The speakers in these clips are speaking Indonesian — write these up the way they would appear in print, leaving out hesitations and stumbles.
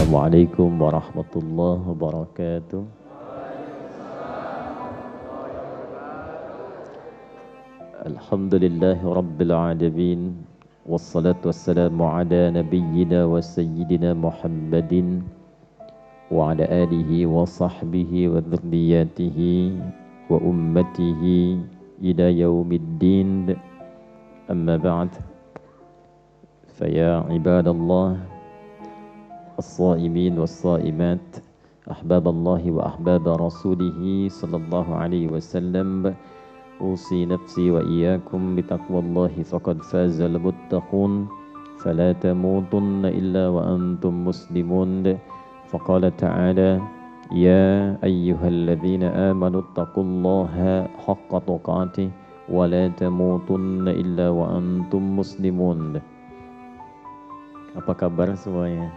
Assalamualaikum warahmatullahi wabarakatuh. Alhamdulillahi rabbil alamin. Wassalatu wassalamu ala nabiyyina wa sayyidina Muhammadin wa ala alihi wa sahbihi wa dhurriyyatihi wa ummatihi ila yaumiddin. Amma ba'd. Faya ibadallah الصائمين والصائمات أحباب الله وأحباب رسوله صلى الله عليه وسلم أوصي نفسي وإياكم بتقوى الله فقد فاز المتقون فلا تموتن إلا وأنتم مسلمون فقال تعالى يا أيها الذين آمنوا اتقوا الله حق تقاته ولا تموتن إلا وأنتم مسلمون. Apa kabar semuanya?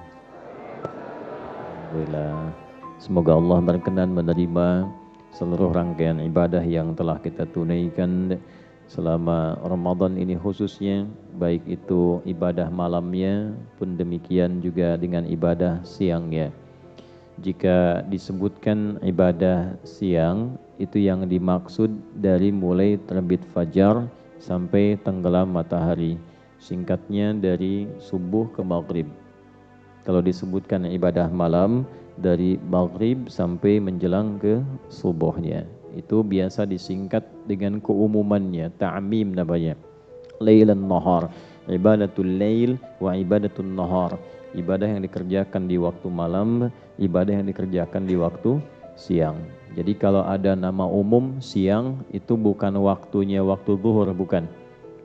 Alhamdulillah. Semoga Allah berkenan menerima seluruh rangkaian ibadah yang telah kita tunaikan selama Ramadan ini khususnya, baik itu ibadah malamnya pun demikian juga dengan ibadah siangnya. Jika disebutkan ibadah siang, itu yang dimaksud dari mulai terbit fajar sampai tenggelam matahari. Singkatnya dari subuh ke maghrib. Kalau disebutkan ibadah malam dari maghrib sampai menjelang ke subuhnya, itu biasa disingkat dengan keumumannya, ta'mim namanya. Lailan nahar, ibadatul lail wa ibadatul nahar. Ibadah yang dikerjakan di waktu malam, ibadah yang dikerjakan di waktu siang. Jadi kalau ada nama umum siang, itu bukan waktunya waktu zuhur, bukan.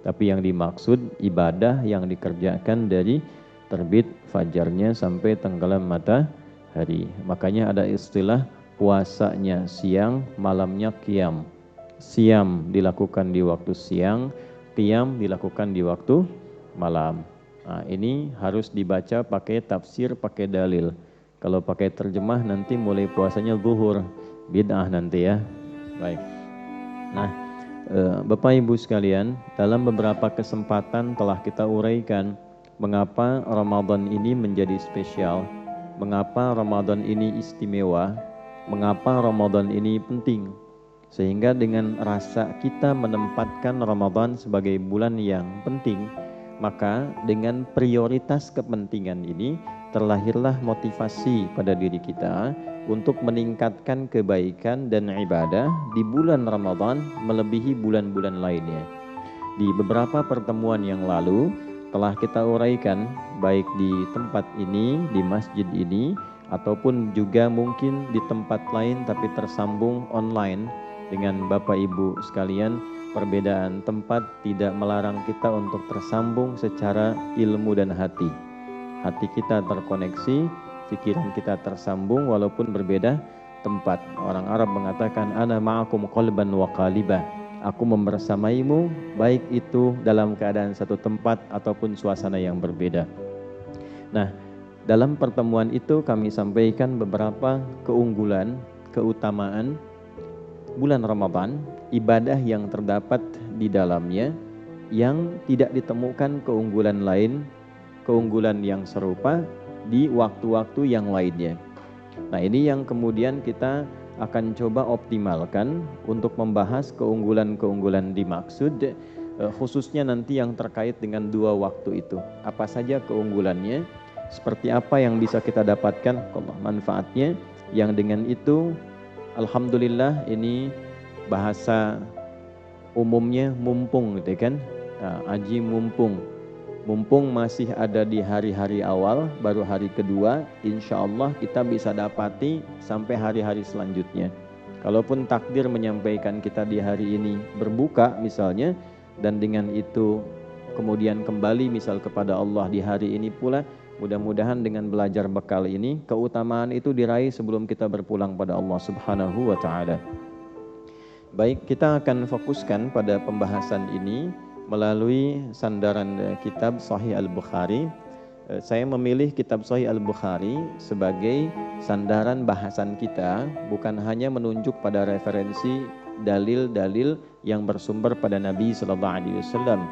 Tapi yang dimaksud ibadah yang dikerjakan dari terbit fajarnya sampai tenggelam matahari. Makanya ada istilah puasanya siang, malamnya qiyam. Siam dilakukan di waktu siang, qiyam dilakukan di waktu malam. Nah, ini harus dibaca pakai tafsir, pakai dalil. Kalau pakai terjemah nanti mulai puasanya zuhur, bid'ah nanti ya. Baik. Nah, Bapak Ibu sekalian, dalam beberapa kesempatan telah kita uraikan mengapa Ramadan ini menjadi spesial, mengapa Ramadan ini istimewa, mengapa Ramadan ini penting. Sehingga dengan rasa kita menempatkan Ramadan sebagai bulan yang penting, maka dengan prioritas kepentingan ini terlahirlah motivasi pada diri kita untuk meningkatkan kebaikan dan ibadah di bulan Ramadan melebihi bulan-bulan lainnya. Di beberapa pertemuan yang lalu telah kita uraikan baik di tempat ini, di masjid ini, ataupun juga mungkin di tempat lain tapi tersambung online dengan Bapak Ibu sekalian. Perbedaan tempat tidak melarang kita untuk tersambung secara ilmu dan hati. Hati kita terkoneksi, pikiran kita tersambung walaupun berbeda tempat. Orang Arab mengatakan ana ma'akum qalban wa qaliba. Aku membersamaimu, baik itu dalam keadaan satu tempat ataupun suasana yang berbeda. Nah, dalam pertemuan itu kami sampaikan beberapa keunggulan, keutamaan bulan Ramadan, ibadah yang terdapat di dalamnya, yang tidak ditemukan keunggulan lain, keunggulan yang serupa di waktu-waktu yang lainnya. Nah, ini yang kemudian kita akan coba optimalkan untuk membahas keunggulan-keunggulan dimaksud, khususnya nanti yang terkait dengan dua waktu itu. Apa saja keunggulannya, seperti apa yang bisa kita dapatkan, manfaatnya, yang dengan itu alhamdulillah ini bahasa umumnya mumpung gitu kan, aji mumpung. Mumpung masih ada di hari-hari awal, baru hari kedua, insya Allah kita bisa dapati sampai hari-hari selanjutnya. Kalaupun takdir menyampaikan kita di hari ini berbuka misalnya, dan dengan itu kemudian kembali misal kepada Allah di hari ini pula, mudah-mudahan dengan belajar bekal ini, keutamaan itu diraih sebelum kita berpulang pada Allah Subhanahu wa Ta'ala. Baik, kita akan fokuskan pada pembahasan ini melalui sandaran kitab Sahih Al-Bukhari. Saya memilih kitab Sahih Al-Bukhari sebagai sandaran bahasan kita, bukan hanya menunjuk pada referensi dalil-dalil yang bersumber pada Nabi SAW,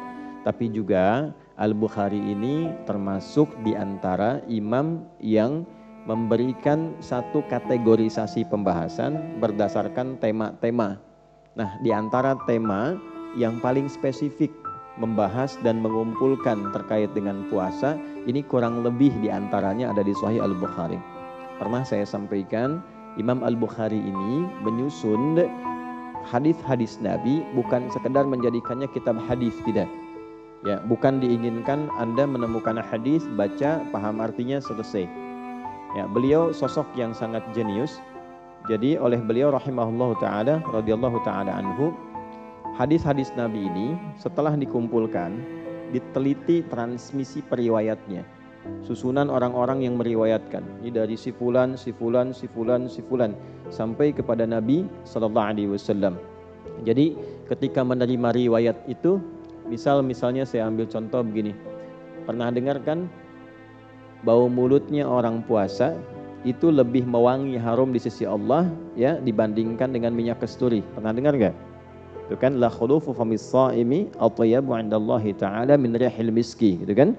tapi juga Al-Bukhari ini termasuk di antara imam yang memberikan satu kategorisasi pembahasan berdasarkan tema-tema. Nah, di antara tema yang paling spesifik membahas dan mengumpulkan terkait dengan puasa, ini kurang lebih di antaranya ada di Sahih Al-Bukhari. Pernah saya sampaikan, Imam Al-Bukhari ini menyusun hadis-hadis Nabi bukan sekedar menjadikannya kitab hadis, tidak. Ya, bukan diinginkan Anda menemukan hadis, baca, paham artinya, selesai. Ya, beliau sosok yang sangat jenius. Jadi oleh beliau rahimahullahu taala radhiyallahu taala anhu, hadis-hadis Nabi ini setelah dikumpulkan, diteliti transmisi periwayatnya. Susunan orang-orang yang meriwayatkan. Ini dari si fulan sampai kepada Nabi sallallahu alaihi wasallam. Jadi ketika menerima riwayat itu, misalnya saya ambil contoh begini. Pernah dengar kan bau mulutnya orang puasa itu lebih mewangi harum di sisi Allah ya dibandingkan dengan minyak kasturi. Pernah dengar enggak? Itu kan la khulufu famis shaimi atyabu 'indallahi ta'ala min rihil miski, gitu kan?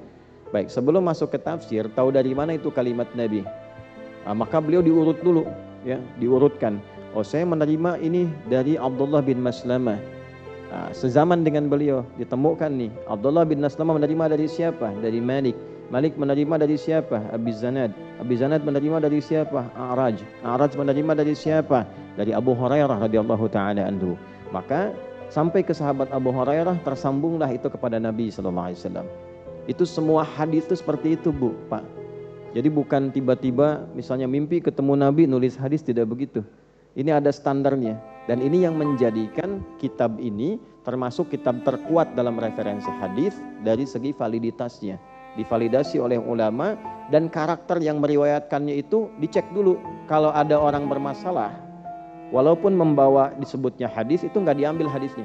Baik, sebelum masuk ke tafsir, tahu dari mana itu kalimat Nabi? Nah, maka beliau diurut dulu ya, diurutkan. Oh, saya menerima ini dari Abdullah bin Maslamah. Nah, sezaman dengan beliau ditemukan nih, Abdullah bin Maslamah menerima dari siapa? Dari Malik. Malik menerima dari siapa? Abi Zanad. Abi Zanad menerima dari siapa? A'raj. A'raj menerima dari siapa? Dari Abu Hurairah radhiyallahu taala anhu. Maka sampai ke sahabat Abu Hurairah tersambunglah itu kepada Nabi sallallahu alaihi wasallam. Itu semua hadis itu seperti itu, Bu, Pak. Jadi bukan tiba-tiba misalnya mimpi ketemu Nabi nulis hadis, tidak begitu. Ini ada standarnya dan ini yang menjadikan kitab ini termasuk kitab terkuat dalam referensi hadis dari segi validitasnya. Divalidasi oleh ulama dan karakter yang meriwayatkannya itu dicek dulu. Kalau ada orang bermasalah, walaupun membawa disebutnya hadis, itu nggak diambil hadisnya.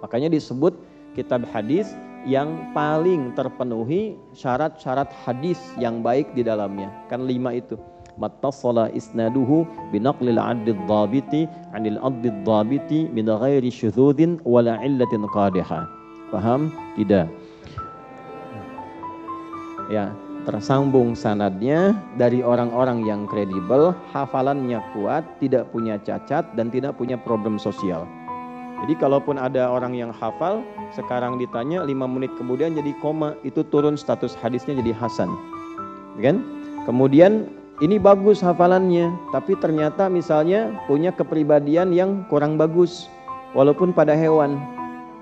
Makanya disebut kitab hadis yang paling terpenuhi syarat-syarat hadis yang baik di dalamnya. Kan 5 itu. Mattasala isnaduhu binaqlil 'addi adh-dhabiti 'anil 'addi adh-dhabiti min ghairi syudzudin wala 'illatin qadihah. Paham? Tidak. Ya, tersambung sanadnya dari orang-orang yang kredibel, hafalannya kuat, tidak punya cacat dan tidak punya problem sosial. Jadi kalaupun ada orang yang hafal, sekarang ditanya 5 menit kemudian jadi koma, itu turun status hadisnya jadi hasan. Kan? Kemudian ini bagus hafalannya, tapi ternyata misalnya punya kepribadian yang kurang bagus walaupun pada hewan.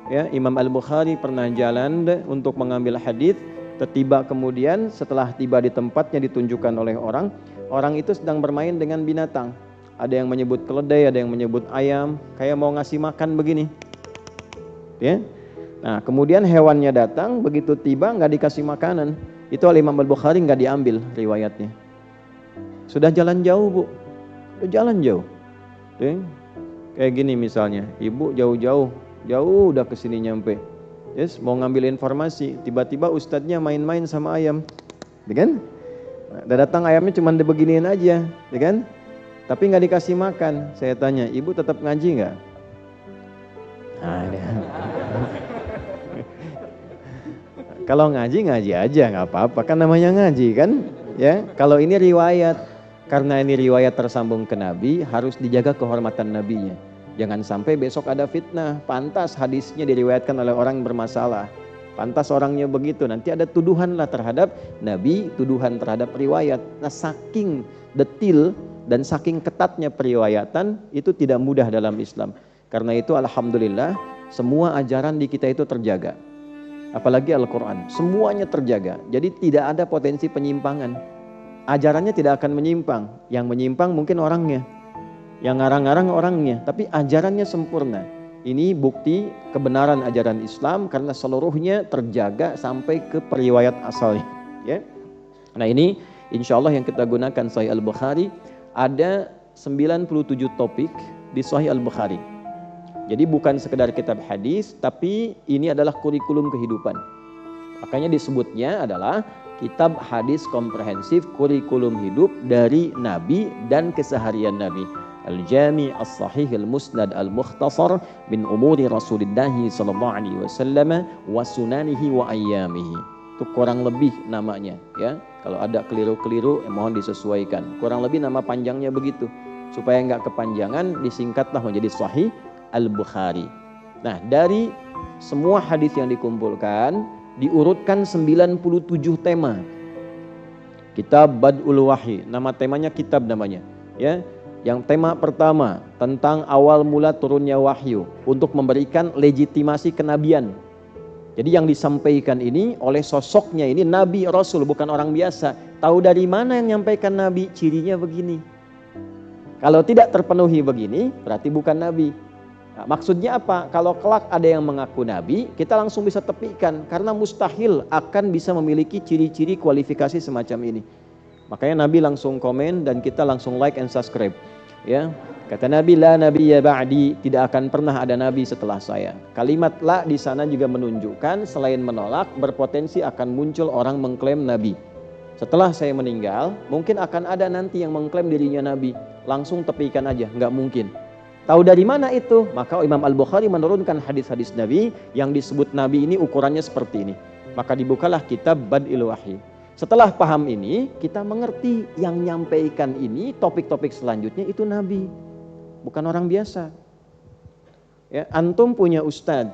Ya, Imam Al-Bukhari pernah jalan untuk mengambil hadis. Tiba kemudian setelah tiba di tempatnya ditunjukkan oleh orang itu sedang bermain dengan binatang. Ada yang menyebut keledai, ada yang menyebut ayam, kayak mau ngasih makan begini. Ya. Nah, kemudian hewannya datang, begitu tiba nggak dikasih makanan. Itu oleh Imam Al-Bukhari nggak diambil riwayatnya. Sudah jalan jauh, Bu. Sudah jalan jauh. Ya. Kayak gini misalnya, ibu jauh udah kesini nyampe. Yes, mau ngambil informasi, tiba-tiba ustadznya main-main sama ayam, ya kan? Nah, datang ayamnya cuma dibeginiin aja, ya kan? Tapi nggak dikasih makan. Saya tanya, ibu tetap ngaji nggak? Nah, kalau ngaji aja, nggak apa-apa, kan namanya ngaji kan? Ya, kalau ini riwayat, karena ini riwayat tersambung ke Nabi, harus dijaga kehormatan Nabinya. Jangan sampai besok ada fitnah, pantas hadisnya diriwayatkan oleh orang yang bermasalah. Pantas orangnya begitu, nanti ada tuduhanlah terhadap Nabi, tuduhan terhadap riwayat. Nah, saking detil dan saking ketatnya periwayatan, itu tidak mudah dalam Islam. Karena itu alhamdulillah, semua ajaran di kita itu terjaga. Apalagi Al-Quran, semuanya terjaga. Jadi tidak ada potensi penyimpangan. Ajarannya tidak akan menyimpang, yang menyimpang mungkin orangnya. Yang ngarang-ngarang orangnya, tapi ajarannya sempurna. Ini bukti kebenaran ajaran Islam karena seluruhnya terjaga sampai ke periwayat asalnya. Ya. Nah, ini insya Allah yang kita gunakan Sahih Al-Bukhari, ada 97 topik di Sahih Al-Bukhari. Jadi bukan sekedar kitab hadis, tapi ini adalah kurikulum kehidupan. Makanya disebutnya adalah kitab hadis komprehensif kurikulum hidup dari Nabi dan keseharian Nabi. Al-Jami' As-Sahih Al-Musnad Al-Mukhtasar min umuri Rasulullah sallallahu alaihi wasallam wa sunanihi wa ayyamihi. Itu kurang lebih namanya ya. Kalau ada keliru-keliru mohon disesuaikan. Kurang lebih nama panjangnya begitu. Supaya nggak kepanjangan disingkatlah menjadi Sahih Al-Bukhari. Nah, dari semua hadis yang dikumpulkan diurutkan 97 tema. Kitab Bad'ul Wahyi, nama temanya kitab namanya, ya. Yang tema pertama tentang awal mula turunnya wahyu untuk memberikan legitimasi kenabian. Jadi yang disampaikan ini oleh sosoknya ini Nabi Rasul, bukan orang biasa. Tahu dari mana yang menyampaikan Nabi? Cirinya begini. Kalau tidak terpenuhi begini, berarti bukan Nabi. Nah, maksudnya apa? Kalau kelak ada yang mengaku Nabi, kita langsung bisa tepikan. Karena mustahil akan bisa memiliki ciri-ciri kualifikasi semacam ini. Makanya Nabi langsung komen dan kita langsung like and subscribe. Ya, kata Nabi, la nabiyya ba'di, tidak akan pernah ada Nabi setelah saya. Kalimat la di sana juga menunjukkan selain menolak, berpotensi akan muncul orang mengklaim Nabi. Setelah saya meninggal, mungkin akan ada nanti yang mengklaim dirinya Nabi. Langsung tepikan aja, nggak mungkin. Tahu dari mana itu? Maka Imam Al-Bukhari menurunkan hadis-hadis Nabi yang disebut Nabi ini ukurannya seperti ini. Maka dibukalah kitab Bad'ul Wahyi. Setelah paham ini, kita mengerti yang nyampaikan ini, topik-topik selanjutnya itu Nabi. Bukan orang biasa. Ya, antum punya ustadz,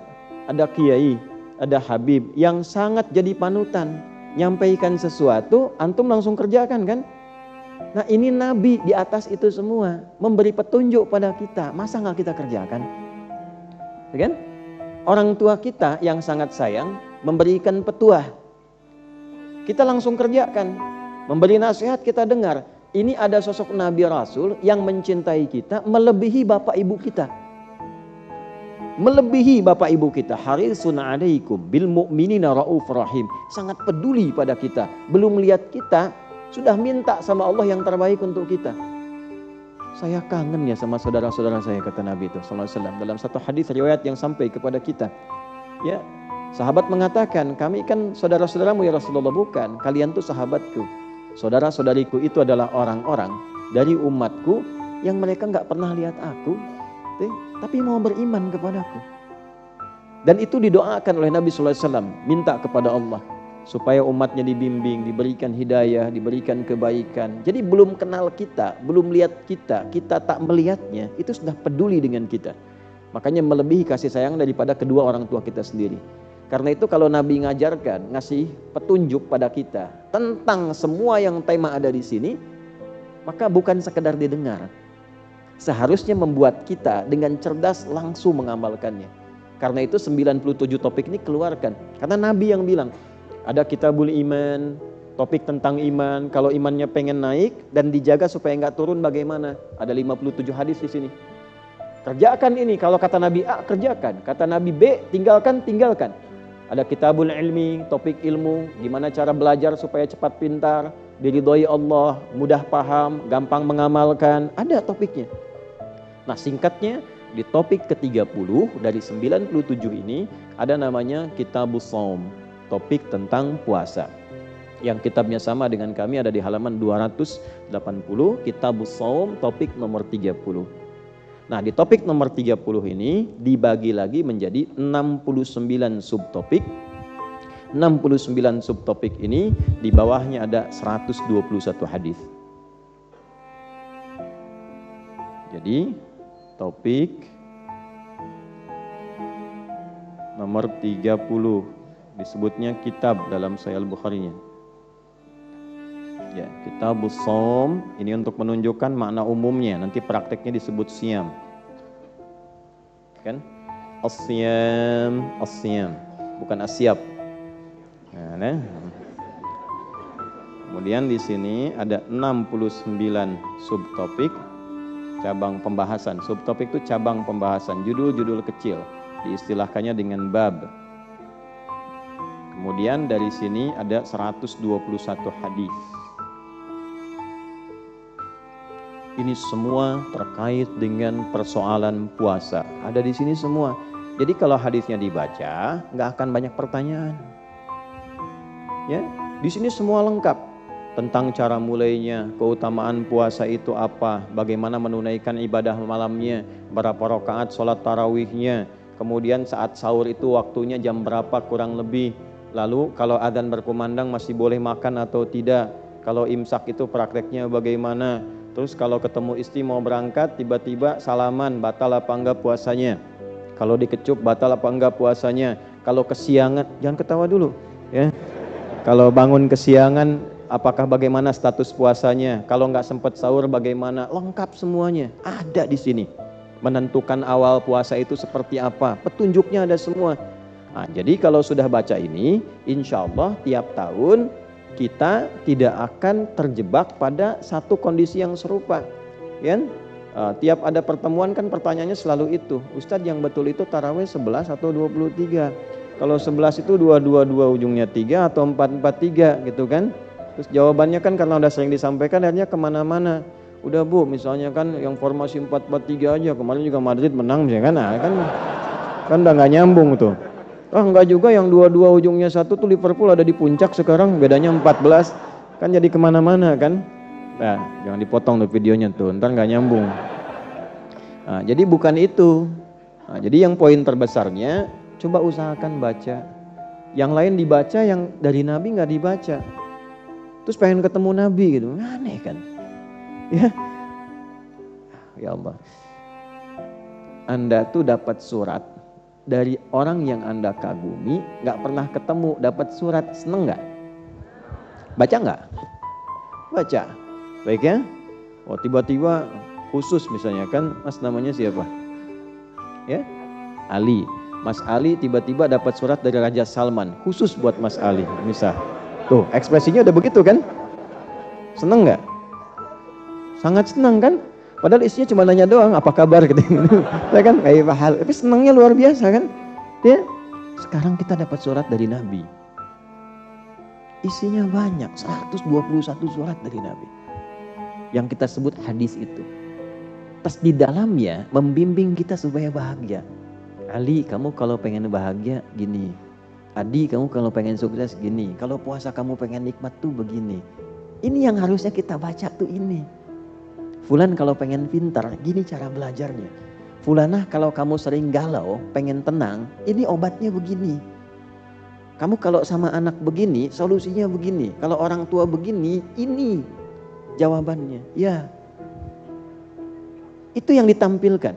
ada kiai, ada habib yang sangat jadi panutan. Nyampaikan sesuatu, antum langsung kerjakan kan? Nah ini Nabi di atas itu semua memberi petunjuk pada kita, masa nggak kita kerjakan? Ya kan? Orang tua kita yang sangat sayang memberikan petuah, kita langsung kerjakan. Memberi nasihat kita dengar. Ini ada sosok Nabi Rasul yang mencintai kita melebihi bapak ibu kita. Melebihi bapak ibu kita. Harisun 'alaikum bil mu'minina raufur rahim. Sangat peduli pada kita. Belum lihat kita sudah minta sama Allah yang terbaik untuk kita. Saya kangen ya sama saudara-saudara saya, kata Nabi itu sallallahu alaihi wasallam dalam satu hadis riwayat yang sampai kepada kita. Ya, sahabat mengatakan, kami kan saudara-saudaramu ya Rasulullah. Bukan, kalian tuh sahabatku. Saudara-saudariku itu adalah orang-orang dari umatku yang mereka nggak pernah lihat aku, tapi mau beriman kepadaku. Dan itu didoakan oleh Nabi sallallahu alaihi wasallam, minta kepada Allah supaya umatnya dibimbing, diberikan hidayah, diberikan kebaikan. Jadi belum kenal kita, belum lihat kita, kita tak melihatnya, itu sudah peduli dengan kita. Makanya melebihi kasih sayang daripada kedua orang tua kita sendiri. Karena itu kalau Nabi ngajarkan, ngasih petunjuk pada kita tentang semua yang tema ada di sini, maka bukan sekedar didengar. Seharusnya membuat kita dengan cerdas langsung mengamalkannya. Karena itu 97 topik ini keluarkan. Karena Nabi yang bilang, ada kitabul iman, topik tentang iman. Kalau imannya pengen naik dan dijaga supaya nggak turun bagaimana? Ada 57 hadis di sini. Kerjakan ini. Kalau kata Nabi A, kerjakan. Kata Nabi B, tinggalkan, tinggalkan. Ada kitabul ilmi, topik ilmu. Gimana cara belajar supaya cepat pintar, diridhoi Allah, mudah paham, gampang mengamalkan. Ada topiknya. Nah singkatnya, di topik ke-30 dari 97 ini, ada namanya Kitabus Shaum. Topik tentang puasa. Yang kitabnya sama dengan kami ada di halaman 280, Kitabus Shaum, topik nomor 30. Nah, di topik nomor 30 ini dibagi lagi menjadi 69 subtopik. 69 subtopik ini di bawahnya ada 121 hadis. Jadi, topik nomor 30 disebutnya kitab dalam Sahih Al-Bukhari-nya. Ya, Kitabus Shaum ini untuk menunjukkan makna umumnya, nanti prakteknya disebut siam. Kan? As-siyam, as-siyam, bukan asyab. Nah. Kemudian di sini ada 69 subtopik, cabang pembahasan. Subtopik itu cabang pembahasan, judul-judul kecil, diistilahkannya dengan bab. Kemudian dari sini ada 121 hadis. Ini semua terkait dengan persoalan puasa. Ada di sini semua. Jadi kalau hadisnya dibaca, nggak akan banyak pertanyaan. Ya, di sini semua lengkap tentang cara mulainya, keutamaan puasa itu apa, bagaimana menunaikan ibadah malamnya, berapa rakaat sholat tarawihnya, kemudian saat sahur itu waktunya jam berapa kurang lebih. Lalu kalau adzan berkumandang masih boleh makan atau tidak? Kalau imsak itu prakteknya bagaimana? Terus kalau ketemu istri mau berangkat tiba-tiba salaman, batal apa enggak puasanya? Kalau dikecup batal apa enggak puasanya? Kalau kesiangan, jangan ketawa dulu ya. Kalau bangun kesiangan apakah bagaimana status puasanya? Kalau enggak sempat sahur bagaimana? Lengkap semuanya ada di sini. Menentukan awal puasa itu seperti apa? Petunjuknya ada semua. Nah, jadi kalau sudah baca ini, insya Allah tiap tahun kita tidak akan terjebak pada satu kondisi yang serupa. Ya? Tiap ada pertemuan kan pertanyaannya selalu itu, Ustadz yang betul itu tarawih 11 atau 23? Kalau 11 itu 222 ujungnya 3 atau 443 gitu kan. Terus jawabannya kan karena udah sering disampaikan akhirnya kemana-mana. Udah Bu, misalnya kan yang formasi 443 aja, kemarin juga Madrid menang misalnya kan, nah, kan udah gak nyambung tuh. Enggak juga yang dua-dua ujungnya satu tuh Liverpool ada di puncak sekarang bedanya 14 kan jadi kemana-mana kan. Nah jangan dipotong tuh videonya tuh ntar nggak nyambung. Nah, jadi bukan itu. Nah, jadi yang poin terbesarnya coba usahakan baca. Yang lain dibaca, yang dari Nabi nggak dibaca. Terus pengen ketemu Nabi gitu, aneh kan? Ya Allah. Anda tuh dapat surat dari orang yang Anda kagumi, nggak pernah ketemu, dapat surat, seneng nggak? Baca nggak? Baca. Baik ya. Oh tiba-tiba khusus misalnya kan, Mas namanya siapa? Ya, Ali. Mas Ali tiba-tiba dapat surat dari Raja Salman, khusus buat Mas Ali, misal. Tuh ekspresinya udah begitu kan? Seneng nggak? Sangat senang kan? Padahal isinya cuma nanya doang, apa kabar gitu. Ya kan? Kayak hal, tapi senangnya luar biasa kan? Ya. Sekarang kita dapat surat dari Nabi. Isinya banyak, 121 surat dari Nabi. Yang kita sebut hadis itu. Terus di dalamnya membimbing kita supaya bahagia. Ali, kamu kalau pengen bahagia gini. Adi, kamu kalau pengen sukses gini. Kalau puasa kamu pengen nikmat tuh begini. Ini yang harusnya kita baca tuh ini. Fulan kalau pengen pintar, gini cara belajarnya. Fulanah kalau kamu sering galau, pengen tenang, ini obatnya begini. Kamu kalau sama anak begini, solusinya begini. Kalau orang tua begini, ini jawabannya. Ya, itu yang ditampilkan.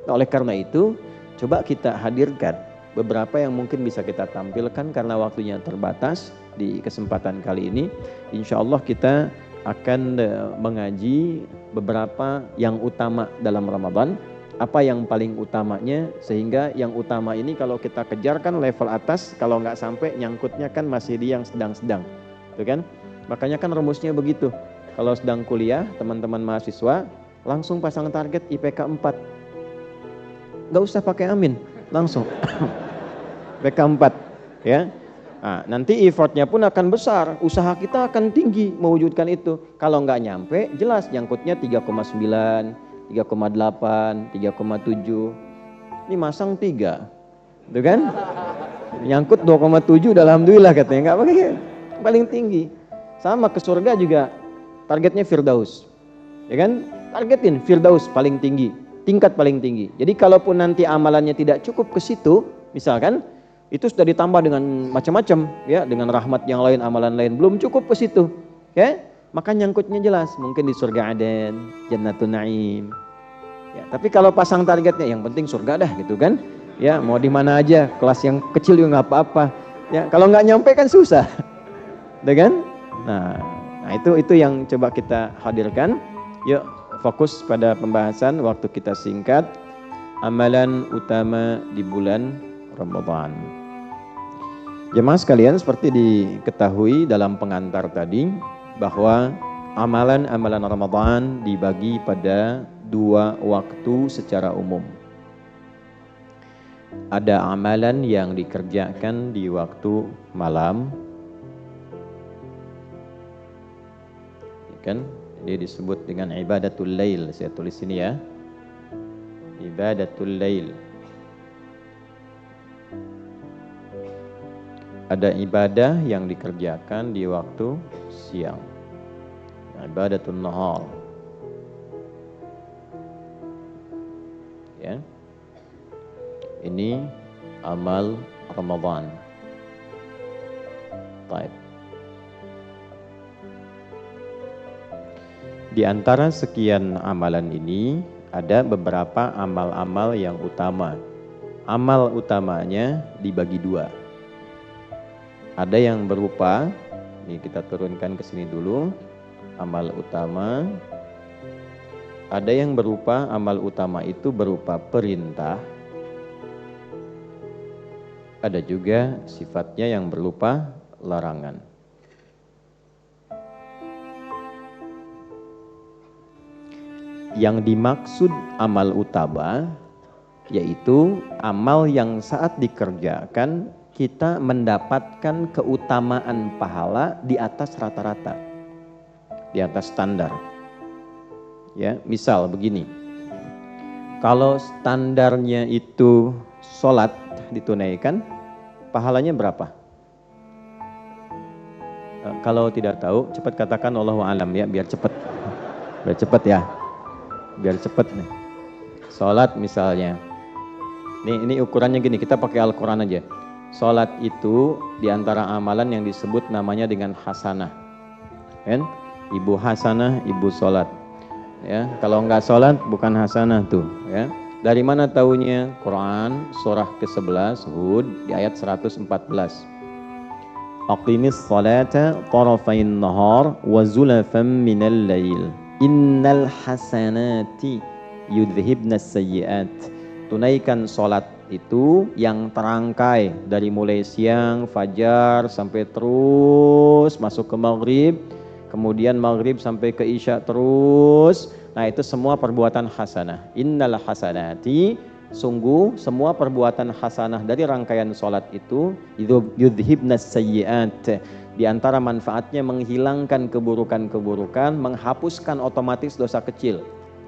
Nah, oleh karena itu, coba kita hadirkan beberapa yang mungkin bisa kita tampilkan karena waktunya terbatas di kesempatan kali ini. Insya Allah kita akan mengaji beberapa yang utama dalam Ramadan, apa yang paling utamanya, sehingga yang utama ini kalau kita kejarkan level atas, kalau nggak sampai nyangkutnya kan masih di yang sedang-sedang, tuh kan? Makanya kan rumusnya begitu. Kalau sedang kuliah, teman-teman mahasiswa langsung pasang target IPK 4, nggak usah pakai amin, langsung IPK 4, ya. Nah, nanti effortnya pun akan besar, usaha kita akan tinggi mewujudkan itu. Kalau nggak nyampe, jelas nyangkutnya 3,9, 3,8, 3,7. Ini masang 3, itu kan? Nyangkut 2,7, alhamdulillah katanya, nggak pakai, paling tinggi. Sama ke surga juga, targetnya Firdaus, ya kan? Targetin Firdaus paling tinggi, tingkat paling tinggi. Jadi kalaupun nanti amalannya tidak cukup ke situ, misalkan, itu sudah ditambah dengan macam-macam ya, dengan rahmat yang lain, amalan lain belum cukup ke situ ya, maka nyangkutnya jelas mungkin di surga Aden, Jannatun Naim ya. Tapi kalau pasang targetnya yang penting surga dah gitu kan ya, mau di mana aja, kelas yang kecil juga nggak apa-apa ya, kalau nggak nyampe kan susah udah kan. Nah itu yang coba kita hadirkan. Yuk fokus pada pembahasan, waktu kita singkat. Amalan utama di bulan Ramadan. Jemaah sekalian, seperti diketahui dalam pengantar tadi bahwa amalan-amalan Ramadan dibagi pada 2 waktu secara umum. Ada amalan yang dikerjakan di waktu malam, kan? Ini disebut dengan ibadatul lail. Saya tulis sini ya, ibadatul lail. Ada ibadah yang dikerjakan di waktu siang, ibadatul nahar ya. Ini amal Ramadan. Baik. Di antara sekian amalan ini ada beberapa amal-amal yang utama. Amal utamanya dibagi dua. Ada yang berupa, ini kita turunkan ke sini dulu, amal utama. Ada yang berupa amal utama itu berupa perintah. Ada juga sifatnya yang berupa larangan. Yang dimaksud amal utama yaitu amal yang saat dikerjakan kita mendapatkan keutamaan pahala di atas rata-rata, di atas standar. Ya, misal begini, kalau standarnya itu sholat ditunaikan, pahalanya berapa? Kalau tidak tahu, cepat katakan Allahu a'lam ya, biar cepat. Biar cepat ya. Biar cepat nih. Sholat misalnya. Ini ukurannya gini, kita pakai Al-Quran aja. Sholat itu diantara amalan yang disebut namanya dengan hasanah. Kan? Ibu hasanah, ibu sholat. Ya, kalau enggak sholat bukan hasanah tuh. Ya. Dari mana taunya? Quran surah ke-11 Hud di ayat 114. Aqimis sholata tarafain nahar wa zulafan minal lail. Innal hasanati yudhibnas sayyiat. Tunaikan sholat itu yang terangkai dari mulai siang, fajar sampai terus masuk ke maghrib, kemudian maghrib sampai ke isya terus. Nah itu semua perbuatan hasanah. Innal hasanati, sungguh semua perbuatan hasanah dari rangkaian sholat itu yudhibnas sayyiat. Di antara manfaatnya menghilangkan keburukan-keburukan, menghapuskan otomatis dosa kecil.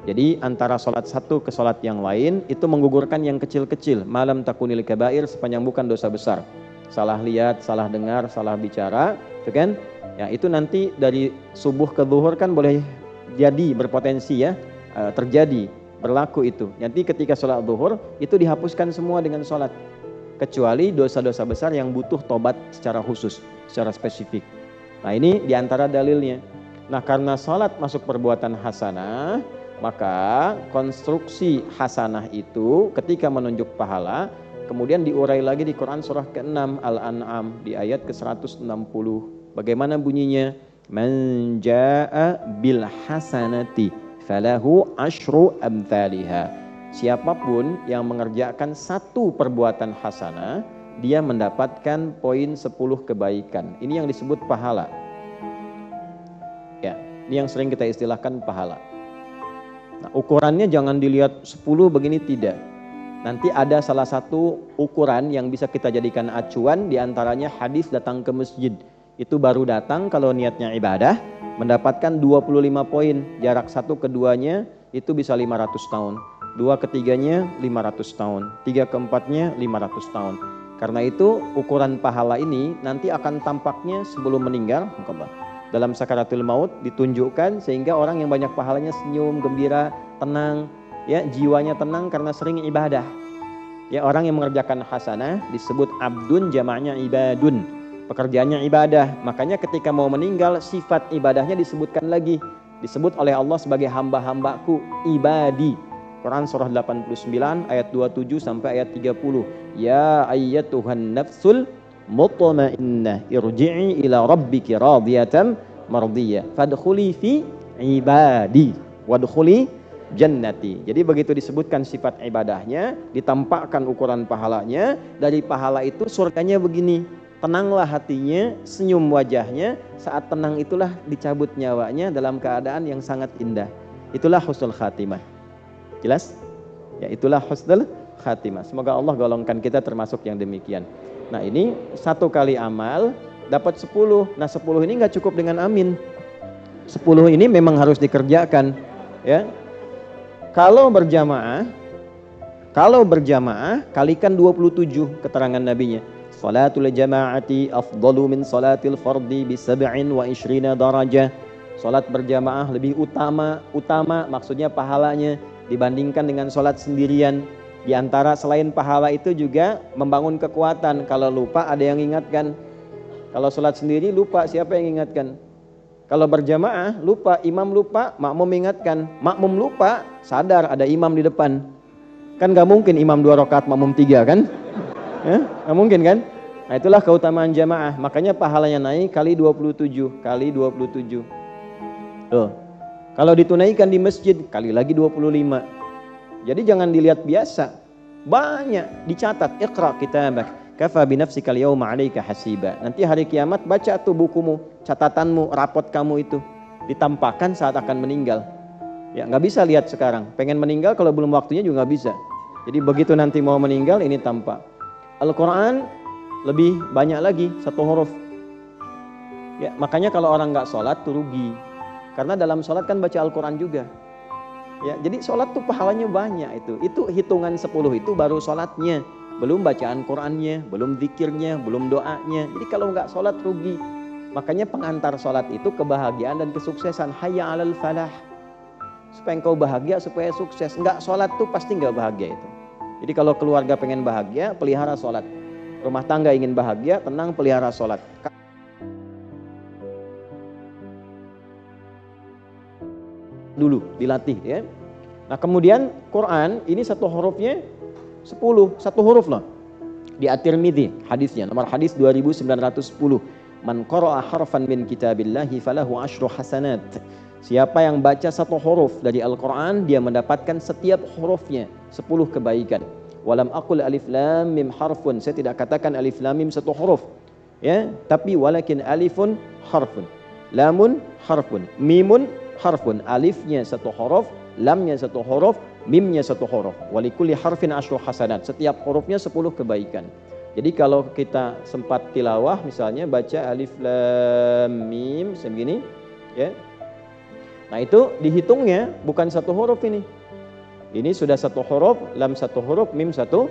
Jadi antara sholat satu ke sholat yang lain itu menggugurkan yang kecil-kecil. Malam takunil kabair, sepanjang bukan dosa besar. Salah lihat, salah dengar, salah bicara, itu kan? Ya itu nanti dari subuh ke zuhur kan boleh jadi berpotensi ya, terjadi, berlaku itu. Nanti ketika sholat zuhur itu dihapuskan semua dengan sholat. Kecuali dosa-dosa besar yang butuh tobat secara khusus, secara spesifik. Nah ini diantara dalilnya. Nah karena sholat masuk perbuatan hasanah, maka konstruksi hasanah itu ketika menunjuk pahala, kemudian diurai lagi di Quran surah ke-6 Al-An'am di ayat ke-160. Bagaimana bunyinya? Man jaa'a bil hasanati falahu asyru amthaliha. Siapapun yang mengerjakan satu perbuatan hasanah, dia mendapatkan poin 10 kebaikan. Ini yang disebut pahala. Ya, ini yang sering kita istilahkan pahala. Nah, ukurannya jangan dilihat 10 begini, tidak. Nanti ada salah satu ukuran yang bisa kita jadikan acuan, diantaranya hadis datang ke masjid. Itu baru datang kalau niatnya ibadah, mendapatkan 25 poin. Jarak satu keduanya itu bisa 500 tahun. 2 ketiganya 500 tahun, 3 keempatnya 500 tahun. Karena itu ukuran pahala ini nanti akan tampaknya sebelum meninggal. Dalam sakaratul maut ditunjukkan sehingga orang yang banyak pahalanya senyum, gembira, tenang, ya jiwanya tenang karena sering ibadah. Ya orang yang mengerjakan hasanah disebut abdun, jamaknya ibadun. Pekerjaannya ibadah. Makanya ketika mau meninggal sifat ibadahnya disebutkan lagi. Disebut oleh Allah sebagai hamba-hambaku, ibadi. Quran surah 89 ayat 27 sampai ayat 30. Ya ayyatuhan nafsul mutmainnah irji'i ila rabbiki radiyatan mardiyah fadkhuli fi ibadi wadkhuli jannati. Jadi begitu disebutkan sifat ibadahnya, ditampakkan ukuran pahalanya. Dari pahala itu surganya begini, tenanglah hatinya, senyum wajahnya. Saat tenang itulah dicabut nyawanya dalam keadaan yang sangat indah. Itulah husnul khatimah. Jelas? Ya itulah husnul khatimah. Semoga Allah golongkan kita termasuk yang demikian. Nah ini satu kali amal dapat 10. Nah 10 ini nggak cukup dengan amin. 10 ini memang harus dikerjakan. Ya. Kalau berjamaah kalikan 27 keterangan nabinya. Salatul jama'ati afdalu min salatil fardi bi 27 darajah. Salat berjamaah lebih utama maksudnya pahalanya dibandingkan dengan sholat sendirian. Di antara selain pahala itu juga membangun kekuatan. Kalau lupa ada yang ingatkan. Kalau sholat sendiri lupa, siapa yang ingatkan? Kalau berjamaah lupa, imam lupa, makmum ingatkan. Makmum lupa, sadar ada imam di depan. Kan gak mungkin imam 2 rakaat, makmum 3 kan? Gak mungkin kan? Nah itulah keutamaan jamaah. Makanya pahalanya naik kali 27. Kali 27. Tuh. Kalau ditunaikan di masjid, kali lagi 25. Jadi jangan dilihat biasa. Banyak dicatat. Iqra kitabak. Kafa binafsika al-yawma 'alaika hasiba. Nanti hari kiamat baca tuh bukumu, catatanmu, rapot kamu itu. Ditampakkan saat akan meninggal. Ya nggak bisa lihat sekarang. Pengen meninggal kalau belum waktunya juga nggak bisa. Jadi begitu nanti mau meninggal ini tampak. Al-Quran lebih banyak lagi 1 huruf. Ya, makanya kalau orang nggak sholat tuh rugi. Karena dalam sholat kan baca Al-Quran juga. Ya, jadi sholat tuh pahalanya banyak itu. Itu hitungan 10 itu baru sholatnya. Belum bacaan Qurannya, belum zikirnya, belum doanya. Jadi kalau nggak sholat rugi. Makanya pengantar sholat itu kebahagiaan dan kesuksesan. Hayya 'alal falah. Supaya engkau bahagia, supaya sukses. Nggak sholat tuh pasti nggak bahagia itu. Jadi kalau keluarga pengen bahagia, pelihara sholat. Rumah tangga ingin bahagia, tenang, pelihara sholat. Dulu dilatih ya. Nah kemudian Quran ini 1 hurufnya 10, 1 huruf loh. Di At-Tirmidzi hadisnya, nomor hadis 2910. Man qara'a harfan min kitabillahi falahu 10 hasanat. Siapa yang baca 1 huruf dari Al-Quran, dia mendapatkan setiap hurufnya 10 kebaikan. Walam aqul alif lam mim harfun. Saya tidak katakan alif lam mim 1 huruf. Ya, tapi walakin alifun harfun. Lamun harfun. Mimun harfun. Alifnya 1 huruf, lamnya 1 huruf, mimnya 1 huruf. Walikulli harfin 10 hasanat. Setiap hurufnya 10 kebaikan. Jadi kalau kita sempat tilawah misalnya baca alif lam mim sebegini, ya. Nah itu dihitungnya bukan 1 huruf ini. Ini sudah 1 huruf, lam 1 huruf, mim 1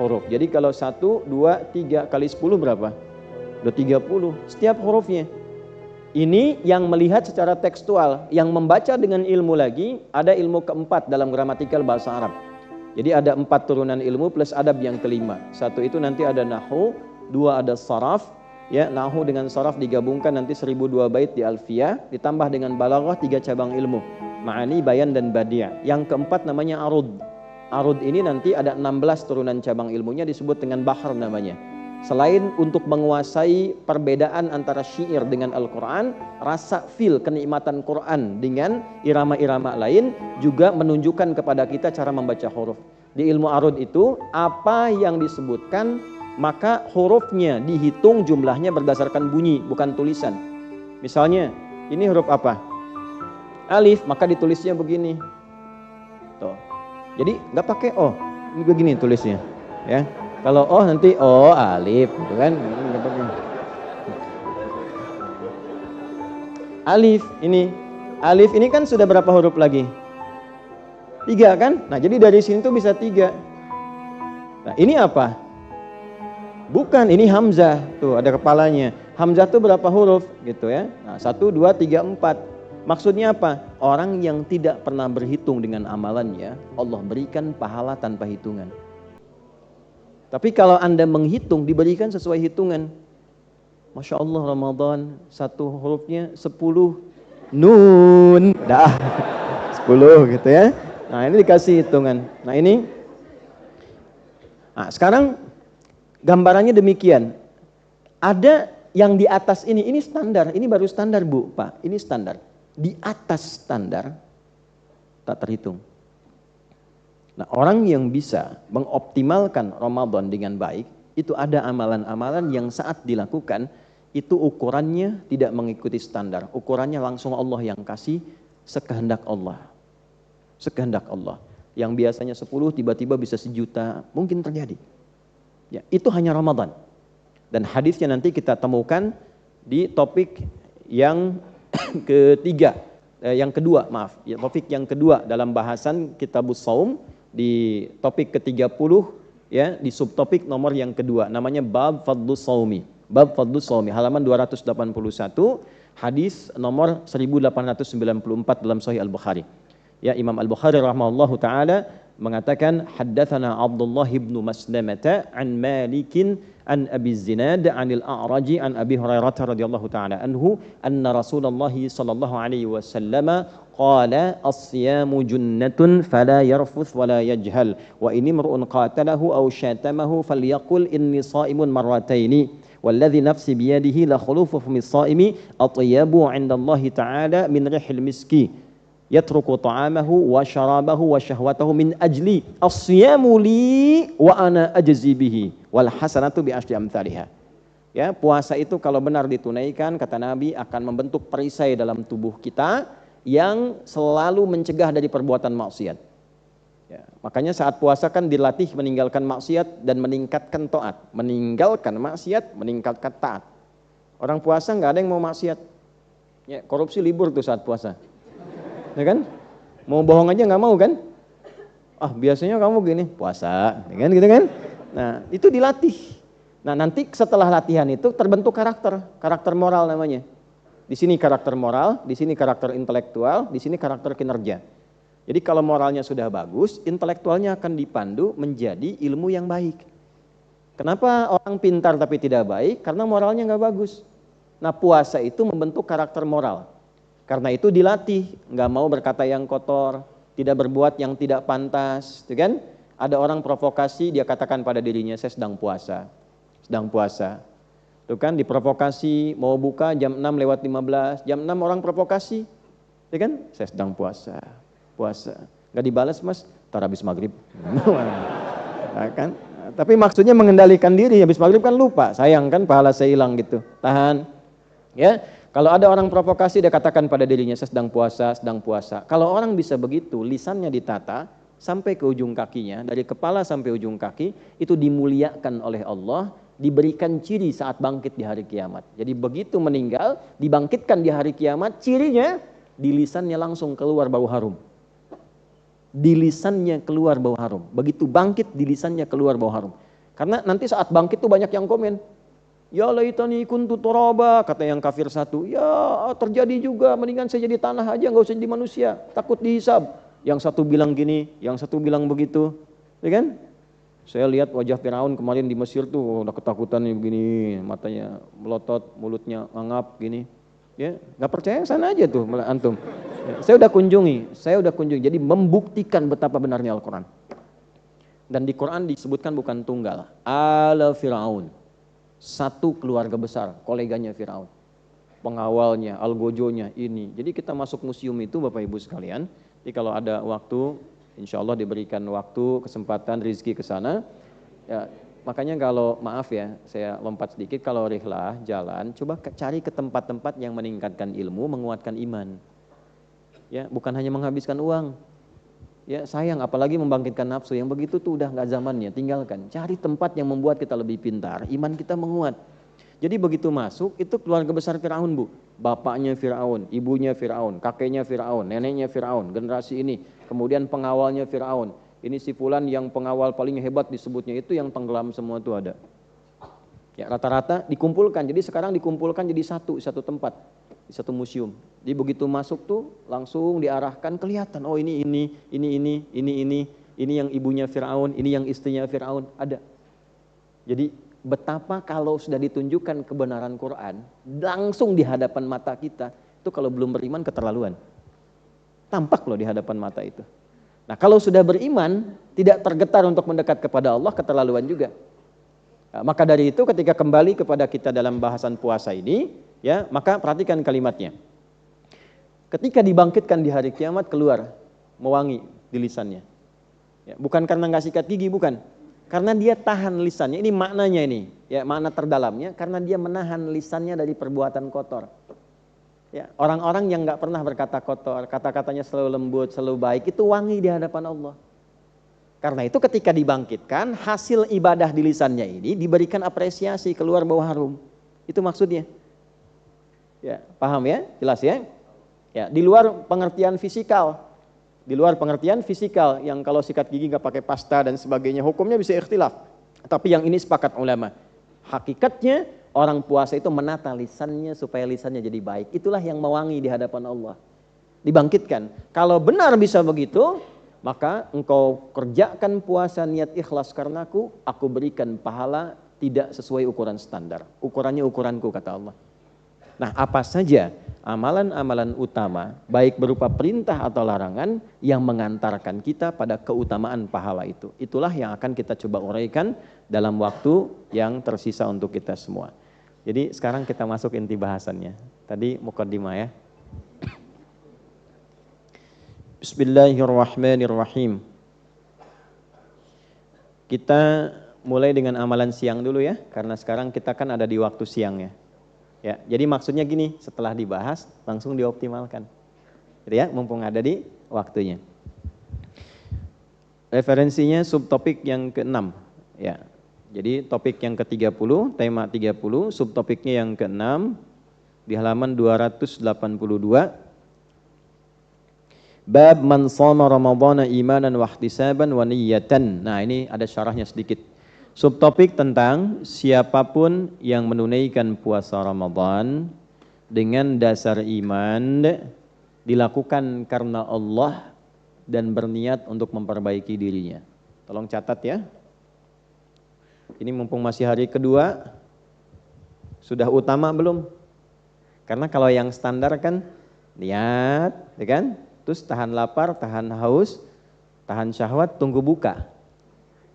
huruf. Jadi kalau 1, 2, 3 kali 10 berapa? Udah 30 setiap hurufnya. Ini yang melihat secara tekstual. Yang membaca dengan ilmu lagi, ada ilmu keempat dalam gramatikal bahasa Arab. Jadi ada 4 turunan ilmu plus adab yang kelima. 1 itu nanti ada nahwu, 2 ada saraf. Ya, nahwu dengan saraf digabungkan nanti 1002 bait di Alfiyah, ditambah dengan balaghah 3 cabang ilmu, ma'ani, bayan dan badi'. Yang keempat namanya arud. Arud ini nanti ada 16 turunan cabang ilmunya, disebut dengan bahar namanya. Selain untuk menguasai perbedaan antara syair dengan Al-Quran, rasa feel kenikmatan Quran dengan irama-irama lain, juga menunjukkan kepada kita cara membaca huruf. Di ilmu arud itu, apa yang disebutkan maka hurufnya dihitung jumlahnya berdasarkan bunyi, bukan tulisan. Misalnya, ini huruf apa? Alif, maka ditulisnya begini. Tuh. Jadi nggak pakai O, ini begini tulisnya. Ya, kalau O nanti O alif, gitu kan? Alif ini kan sudah berapa huruf lagi? 3 kan? Nah jadi dari sini tuh bisa 3. Nah ini apa? Bukan, ini hamzah. Tuh ada kepalanya. Hamzah tuh berapa huruf gitu ya. Nah 1, 2, 3, 4. Maksudnya apa? Orang yang tidak pernah berhitung dengan amalannya, Allah berikan pahala tanpa hitungan. Tapi kalau Anda menghitung, diberikan sesuai hitungan. Masya Allah Ramadan, 1 hurufnya 10 nun. Dah 10 gitu ya. Nah ini dikasih hitungan. Nah ini. Nah sekarang gambarannya demikian. Ada yang di atas ini standar, ini baru standar Bu, Pak, ini standar. Di atas standar tak terhitung. Nah orang yang bisa mengoptimalkan Ramadan dengan baik, itu ada amalan-amalan yang saat dilakukan, itu ukurannya tidak mengikuti standar. Ukurannya langsung Allah yang kasih, sekehendak Allah. Sekehendak Allah. Yang biasanya 10 tiba-tiba bisa 1 juta, mungkin terjadi. Ya, itu hanya Ramadan. Dan hadisnya nanti kita temukan di topik yang topik yang kedua dalam bahasan Kitabus Shaum, di topik ke-30 ya, di subtopik nomor yang kedua, namanya Bab Fadlus Shaumi. Bab Fadlus Shaumi, halaman 281, hadis nomor 1894 dalam Sahih Al-Bukhari. Ya, Imam Al-Bukhari rahimahullahu taala mengatakan haddatsana Abdullah bin Maslamah an Malikin an Abi Zinad an al-A'raj an Abi Hurairah radhiyallahu taala anhu anna Rasulullah sallallahu alaihi wasallam qala as-siyamu junnatun fala yarfuth wala yajhal wa in imru'un qatalahu aw syatamahu falyaqul inni sha'imun marrataini والذي نفسي بيده لخلوف فم الصائم أطيب عند الله تعالى من ريح المسك يترك طعامه وشرابه وشهوته من أجلي الصيام لي وأنا أجزي به والحسنة بعشر أمثالها. Ya, puasa itu kalau benar ditunaikan, kata Nabi, akan membentuk perisai dalam tubuh kita yang selalu mencegah dari perbuatan maksiat. Ya, makanya saat puasa kan dilatih meninggalkan maksiat dan meningkatkan taat. Meninggalkan maksiat, meningkatkan taat. Orang puasa nggak ada yang mau maksiat. Ya, korupsi libur tuh saat puasa. Ya kan? Mau bohong aja nggak mau kan? Ah, biasanya kamu gini, puasa, ya kan gitu kan? Nah, itu dilatih. Nah, nanti setelah latihan itu terbentuk karakter moral namanya. Di sini karakter moral, di sini karakter intelektual, di sini karakter kinerja. Jadi kalau moralnya sudah bagus, intelektualnya akan dipandu menjadi ilmu yang baik. Kenapa orang pintar tapi tidak baik? Karena moralnya nggak bagus. Nah, puasa itu membentuk karakter moral. Karena itu dilatih, nggak mau berkata yang kotor, tidak berbuat yang tidak pantas, gitu kan? Ada orang provokasi, dia katakan pada dirinya, saya sedang puasa. Tuh kan, diprovokasi, mau buka jam 6:15, jam 6 orang provokasi, ya kan? Saya sedang puasa. Nggak dibalas mas, tar habis maghrib. Nah, kan? Tapi maksudnya mengendalikan diri, habis maghrib kan lupa, sayang kan pahala saya hilang gitu. Tahan. Ya, kalau ada orang provokasi dia katakan pada dirinya saya sedang puasa. Kalau orang bisa begitu, lisannya ditata sampai ke ujung kakinya, dari kepala sampai ujung kaki, itu dimuliakan oleh Allah, diberikan ciri saat bangkit di hari kiamat. Jadi begitu meninggal, dibangkitkan di hari kiamat, cirinya di lisannya langsung keluar bau harum. Di lisannya keluar bau harum. Begitu bangkit, di lisannya keluar bau harum. Karena nanti saat bangkit tuh banyak yang komen. Ya laitani kuntu turaba, kata yang kafir satu. Ya terjadi juga, mendingan saya jadi tanah aja, nggak usah jadi manusia, takut dihisab. Yang satu bilang gini, yang satu bilang begitu, ya kan? Saya lihat wajah Firaun kemarin di Mesir tuh udah ketakutan nih begini, matanya melotot, mulutnya ngangap gini. Ya, nggak percaya sana aja tuh antum. Ya, saya udah kunjungi. Jadi membuktikan betapa benarnya Al-Quran. Dan di Quran disebutkan bukan tunggal, ala Firaun. Satu keluarga besar, koleganya Firaun. Pengawalnya, algojonya ini. Jadi kita masuk museum itu Bapak Ibu sekalian. Jadi kalau ada waktu, insya Allah diberikan waktu, kesempatan, rezeki ke sana. Ya, makanya kalau maaf ya, saya lompat sedikit, kalau rihlah jalan, coba cari ke tempat-tempat yang meningkatkan ilmu, menguatkan iman. Ya, bukan hanya menghabiskan uang. Ya, sayang apalagi membangkitkan nafsu, yang begitu tuh udah nggak zamannya, tinggalkan. Cari tempat yang membuat kita lebih pintar, iman kita menguat. Jadi begitu masuk, itu keluarga besar Firaun, Bu. Bapaknya Firaun, ibunya Firaun, kakeknya Firaun, neneknya Firaun, generasi ini. Kemudian pengawalnya Firaun. Ini si fulan yang pengawal paling hebat disebutnya, itu yang tenggelam semua itu ada. Ya, rata-rata dikumpulkan. Jadi sekarang dikumpulkan jadi satu tempat, di satu museum. Jadi begitu masuk tuh langsung diarahkan, kelihatan oh ini yang ibunya Firaun, ini yang istrinya Firaun, ada. Jadi betapa kalau sudah ditunjukkan kebenaran Quran langsung di hadapan mata kita, itu kalau belum beriman keterlaluan. Tampak loh di hadapan mata itu. Nah, kalau sudah beriman, tidak tergetar untuk mendekat kepada Allah, keterlaluan juga. Nah, maka dari itu ketika kembali kepada kita dalam bahasan puasa ini, ya, maka perhatikan kalimatnya. Ketika dibangkitkan di hari kiamat, keluar mewangi di lisannya. Ya, bukan karena nggak sikat gigi, bukan. Karena dia tahan lisannya. Ini maknanya ini, ya, makna terdalamnya, karena dia menahan lisannya dari perbuatan kotor. Ya, orang-orang yang nggak pernah berkata kotor, kata-katanya selalu lembut, selalu baik, itu wangi di hadapan Allah. Karena itu ketika dibangkitkan, hasil ibadah di lisannya ini diberikan apresiasi, keluar bau harum. Itu maksudnya. Ya, paham ya? Jelas ya? Ya, di luar pengertian fisikal. Di luar pengertian fisikal yang kalau sikat gigi nggak pakai pasta dan sebagainya, hukumnya bisa ikhtilaf. Tapi yang ini sepakat ulama. Hakikatnya orang puasa itu menata lisannya supaya lisannya jadi baik. Itulah yang mewangi di hadapan Allah. Dibangkitkan. Kalau benar bisa begitu, maka engkau kerjakan puasa niat ikhlas karenaku, aku berikan pahala tidak sesuai ukuran standar. Ukurannya ukuranku, kata Allah. Nah, apa saja amalan-amalan utama, baik berupa perintah atau larangan, yang mengantarkan kita pada keutamaan pahala itu. Itulah yang akan kita coba uraikan dalam waktu yang tersisa untuk kita semua. Jadi sekarang kita masuk inti bahasannya. Tadi muqaddimah ya. Bismillahirrahmanirrahim. Kita mulai dengan amalan siang dulu ya, karena sekarang kita kan ada di waktu siang ya. Ya, jadi maksudnya gini, setelah dibahas langsung dioptimalkan. Jadi ya, mumpung ada di waktunya. Referensinya subtopik yang ke-6 ya. Jadi topik yang ke-30, tema 30, subtopiknya yang ke-6 di halaman 282. Bab man shoma ramadhana imanan wa ihtisaban wa niyatan. Nah, ini ada syarahnya sedikit. Subtopik tentang siapapun yang menunaikan puasa Ramadan dengan dasar iman, dilakukan karena Allah dan berniat untuk memperbaiki dirinya. Tolong catat ya. Ini mumpung masih hari kedua, sudah utama belum? Karena kalau yang standar kan niat, ya kan? Terus tahan lapar, tahan haus, tahan syahwat, tunggu buka.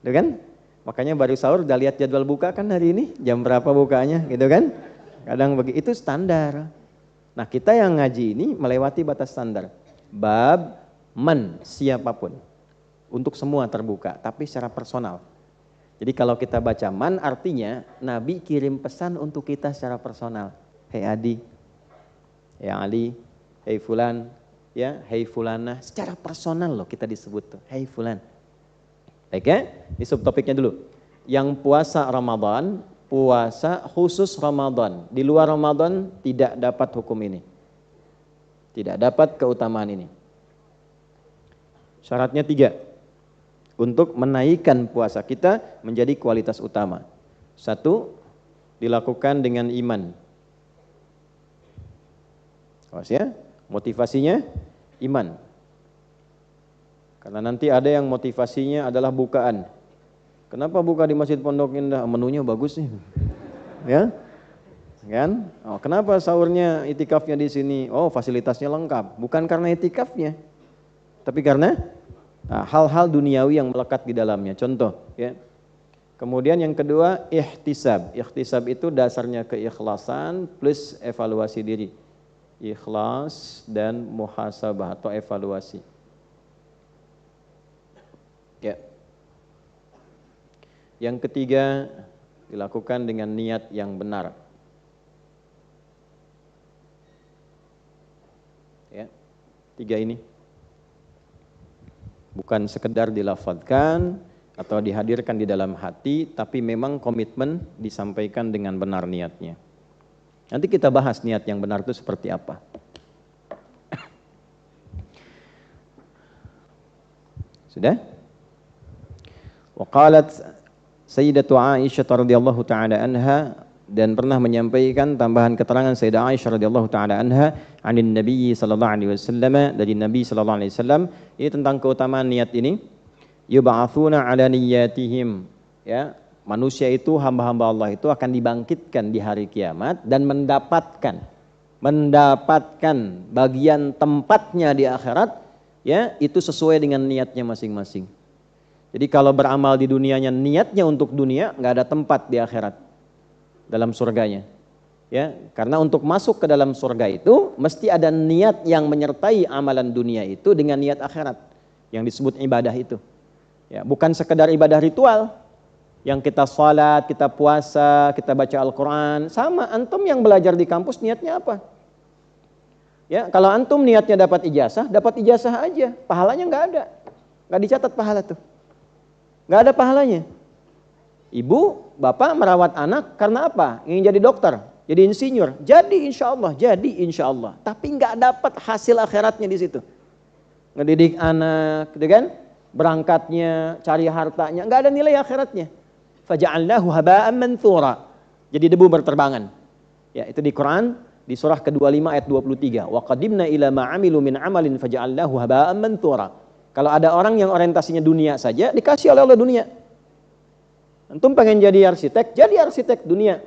Ya kan? Makanya baru sahur udah lihat jadwal buka kan hari ini, jam berapa bukanya gitu kan. Kadang begitu, itu standar. Nah, kita yang ngaji ini melewati batas standar. Bab man, siapapun. Untuk semua terbuka, tapi secara personal. Jadi kalau kita baca man artinya Nabi kirim pesan untuk kita secara personal. Hei Adi, hei Ali, hei Fulan, ya, hei Fulana, secara personal loh kita disebut tuh, hei Fulan. Baik ya, ini subtopiknya dulu. Yang puasa Ramadan, puasa khusus Ramadan. Di luar Ramadan tidak dapat hukum ini. Tidak dapat keutamaan ini. Syaratnya 3. Untuk menaikkan puasa kita menjadi kualitas utama. 1, dilakukan dengan iman. Awas ya, motivasinya iman. Karena nanti ada yang motivasinya adalah bukaan. Kenapa buka di Masjid Pondok Indah? Menunya bagus nih. Ya? Kan? Oh, kenapa sahurnya itikafnya di sini? Oh, fasilitasnya lengkap. Bukan karena itikafnya. Tapi karena hal-hal duniawi yang melekat di dalamnya. Contoh, ya. Kemudian yang kedua, ihtisab. Ihtisab itu dasarnya keikhlasan plus evaluasi diri. Ikhlas dan muhasabah atau evaluasi. Ya. Yang ketiga, dilakukan dengan niat yang benar. Ya. 3 ini. Bukan sekedar dilafadzkan atau dihadirkan di dalam hati, tapi memang komitmen disampaikan dengan benar niatnya. Nanti kita bahas niat yang benar itu seperti apa. Sudah? Waqalat Sayyidatu Aisyah radhiyallahu taala anha, dan pernah menyampaikan tambahan keterangan Sayyidah Aisyah radhiyallahu taala anha anin Nabi sallallahu alaihi wasallam, dari Nabi sallallahu alaihi wasallam, ini tentang keutamaan niat ini. Yub'atsuna ala niyyatihim, ya, manusia itu, hamba-hamba Allah itu akan dibangkitkan di hari kiamat dan mendapatkan bagian tempatnya di akhirat, ya, itu sesuai dengan niatnya masing-masing. Jadi kalau beramal di dunianya niatnya untuk dunia, nggak ada tempat di akhirat dalam surganya. Ya, karena untuk masuk ke dalam surga itu mesti ada niat yang menyertai amalan dunia itu dengan niat akhirat yang disebut ibadah itu. Ya, bukan sekedar ibadah ritual yang kita salat, kita puasa, kita baca Al-Qur'an. Sama antum yang belajar di kampus niatnya apa? Ya, kalau antum niatnya dapat ijazah aja, pahalanya nggak ada. Nggak dicatat pahala tuh. Nggak ada pahalanya. Ibu, bapak merawat anak karena apa? Ingin jadi dokter, jadi insinyur, jadi insya Allah. Tapi nggak dapat hasil akhiratnya di situ. Ngedidik anak, gitu kan? Berangkatnya, cari hartanya, nggak ada nilai akhiratnya. Faja'alnahu haba'an manthura. Jadi debu berterbangan. Ya, itu di Quran di surah ke-25 ayat 23. Wa qadimna ila ma 'amilu min 'amalin faja'alnahu haba'an manthura. Kalau ada orang yang orientasinya dunia saja, dikasih oleh Allah dunia. Antum pengen jadi arsitek dunia.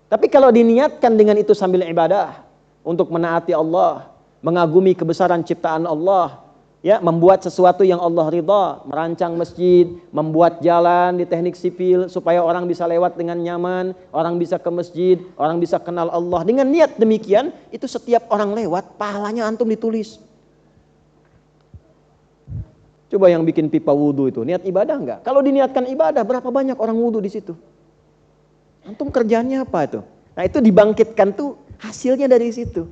Tapi kalau diniatkan dengan itu sambil ibadah, untuk menaati Allah, mengagumi kebesaran ciptaan Allah, ya, membuat sesuatu yang Allah ridha, merancang masjid, membuat jalan di teknik sipil supaya orang bisa lewat dengan nyaman, orang bisa ke masjid, orang bisa kenal Allah. Dengan niat demikian, itu setiap orang lewat, pahalanya antum ditulis. Coba yang bikin pipa wudhu itu, niat ibadah enggak? Kalau diniatkan ibadah, berapa banyak orang wudhu di situ? Antum kerjaannya apa itu? Nah itu dibangkitkan tuh hasilnya dari situ.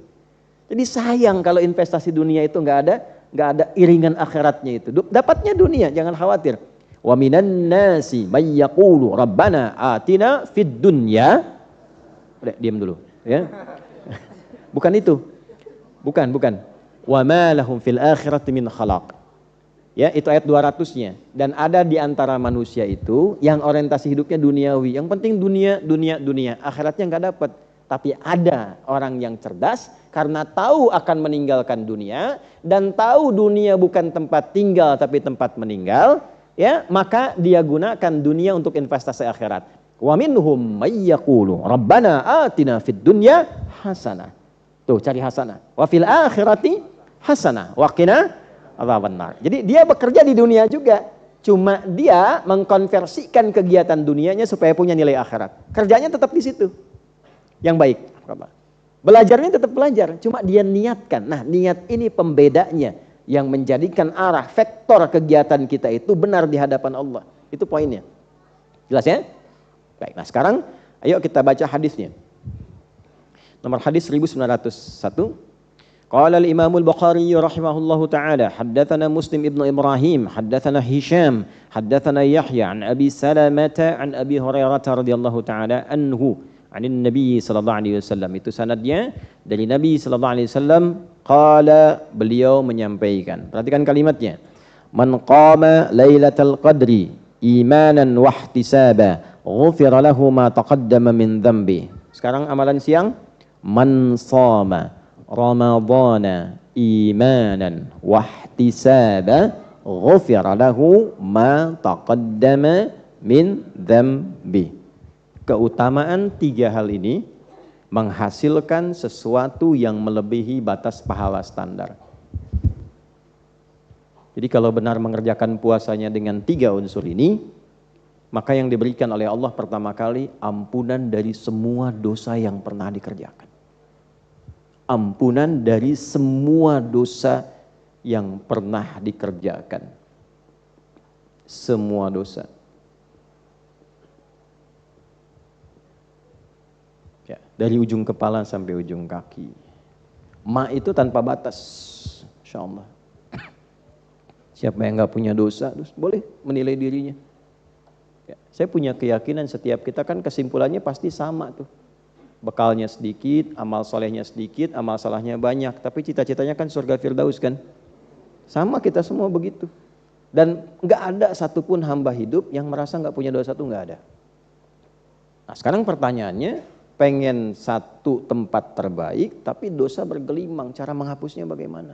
Jadi sayang kalau investasi dunia itu enggak ada iringan akhiratnya itu. Dapatnya dunia, jangan khawatir. Wa minan nasi may yaqulu rabbana atina fid dunya. Udah, diam dulu, ya. Bukan itu. Bukan. Wa ma lahum fil akhirati min khalaq. Ya, itu ayat 200-nya. Dan ada di antara manusia itu yang orientasi hidupnya duniawi. Yang penting dunia. Akhiratnya enggak dapat. Tapi ada orang yang cerdas karena tahu akan meninggalkan dunia dan tahu dunia bukan tempat tinggal tapi tempat meninggal, ya, maka dia gunakan dunia untuk investasi akhirat. Wa minhum may yaqulu rabbana atina fid dunya hasanah. Tuh, cari hasanah. Wa fil akhirati hasanah wa qina adzabannar. Jadi dia bekerja di dunia juga, cuma dia mengkonversikan kegiatan dunianya supaya punya nilai akhirat. Kerjanya tetap di situ. Yang baik. Belajarnya tetap belajar, cuma dia niatkan. Nah, niat ini pembedanya yang menjadikan arah vektor kegiatan kita itu benar di hadapan Allah. Itu poinnya. Jelas ya? Baik, nah sekarang ayo kita baca hadisnya. Nomor hadis 1901. Qala al-Imam al-Bukhari rahimahullahu taala, haddatsana Muslim ibnu Ibrahim, haddatsana Hisham, haddatsana Yahya an Abi Salamah an Abi Hurairah radhiyallahu taala anhu, anin Nabi sallallahu alaihi wasallam. Itu sanadnya dari Nabi sallallahu alaihi wasallam. Qala, beliau menyampaikan. Perhatikan kalimatnya. Man qama lailatal qadri imanan wa ihtisaba, ghufira lahu ma taqaddama min dhanbi. Sekarang amalan siang. Man shama ramadhana imanan wa ihtisaba, ghufira lahu ma taqaddama min dhanbi. Keutamaan tiga hal ini menghasilkan sesuatu yang melebihi batas pahala standar. Jadi kalau benar mengerjakan puasanya dengan tiga unsur ini, maka yang diberikan oleh Allah pertama kali ampunan dari semua dosa yang pernah dikerjakan. Ampunan dari semua dosa yang pernah dikerjakan. Semua dosa. Ya, dari ujung kepala sampai ujung kaki. Ma itu tanpa batas, insya Allah. Siapa yang nggak punya dosa, terus boleh menilai dirinya. Ya, saya punya keyakinan setiap kita kan kesimpulannya pasti sama tuh. Bekalnya sedikit, amal solehnya sedikit, amal salahnya banyak. Tapi cita-citanya kan surga Firdaus kan. Sama kita semua begitu. Dan nggak ada satupun hamba hidup yang merasa nggak punya dosa tuh nggak ada. Nah sekarang pertanyaannya, pengen satu tempat terbaik, tapi dosa bergelimang, cara menghapusnya bagaimana?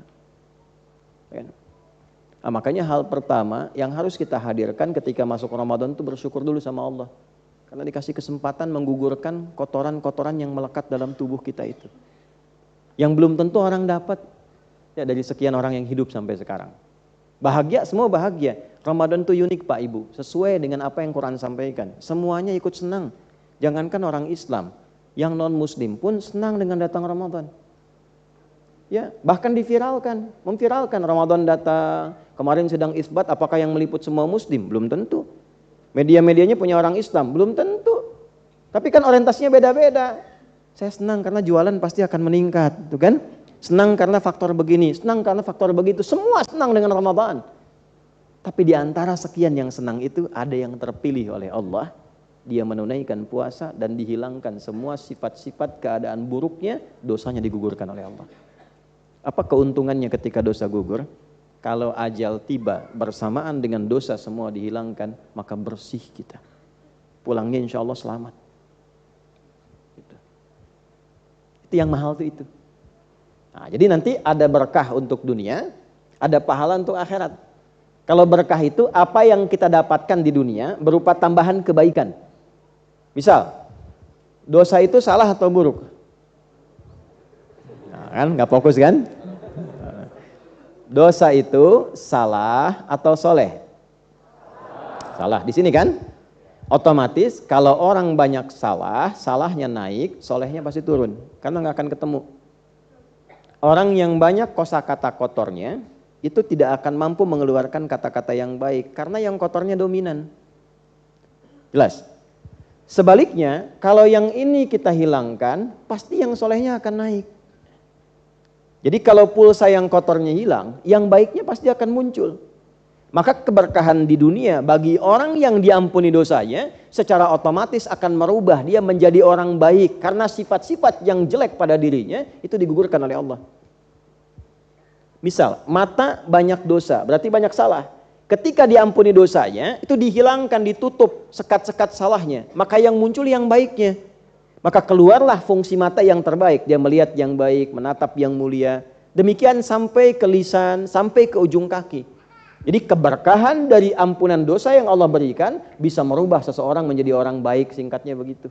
Nah, makanya hal pertama yang harus kita hadirkan ketika masuk Ramadan itu bersyukur dulu sama Allah. Karena dikasih kesempatan menggugurkan kotoran-kotoran yang melekat dalam tubuh kita itu. Yang belum tentu orang dapat, ya dari sekian orang yang hidup sampai sekarang. Bahagia, semua bahagia. Ramadan itu unik Pak Ibu, sesuai dengan apa yang Quran sampaikan. Semuanya ikut senang. Jangankan orang Islam, yang non-Muslim pun senang dengan datang Ramadan. Ya, bahkan memviralkan Ramadan datang. Kemarin sedang isbat, apakah yang meliput semua Muslim? Belum tentu. Media-medianya punya orang Islam, belum tentu. Tapi kan orientasinya beda-beda. Saya senang karena jualan pasti akan meningkat, gitu kan? Senang karena faktor begini, senang karena faktor begitu. Semua senang dengan Ramadan. Tapi di antara sekian yang senang itu ada yang terpilih oleh Allah. Dia menunaikan puasa dan dihilangkan semua sifat-sifat keadaan buruknya, dosanya digugurkan oleh Allah. Apa keuntungannya ketika dosa gugur? Kalau ajal tiba bersamaan dengan dosa semua dihilangkan, maka bersih kita. Pulangnya insya Allah selamat. Itu yang mahal tuh itu. Nah, jadi nanti ada berkah untuk dunia, ada pahala untuk akhirat. Kalau berkah itu apa yang kita dapatkan di dunia berupa tambahan kebaikan. Misal, dosa itu salah atau buruk? Nah, kan nggak fokus kan? Dosa itu salah atau soleh? Salah. Di sini kan? Otomatis kalau orang banyak salah, salahnya naik, solehnya pasti turun. Karena nggak akan ketemu. Orang yang banyak kosakata kotornya, itu tidak akan mampu mengeluarkan kata-kata yang baik. Karena yang kotornya dominan. Jelas? Sebaliknya, kalau yang ini kita hilangkan, pasti yang solehnya akan naik. Jadi kalau pulsa yang kotornya hilang, yang baiknya pasti akan muncul. Maka keberkahan di dunia bagi orang yang diampuni dosanya, secara otomatis akan merubah dia menjadi orang baik. Karena sifat-sifat yang jelek pada dirinya, itu digugurkan oleh Allah. Misal, mata banyak dosa, berarti banyak salah. Ketika diampuni dosanya, itu dihilangkan, ditutup sekat-sekat salahnya. Maka yang muncul yang baiknya. Maka keluarlah fungsi mata yang terbaik. Dia melihat yang baik, menatap yang mulia. Demikian sampai ke lisan, sampai ke ujung kaki. Jadi keberkahan dari ampunan dosa yang Allah berikan bisa merubah seseorang menjadi orang baik, singkatnya begitu.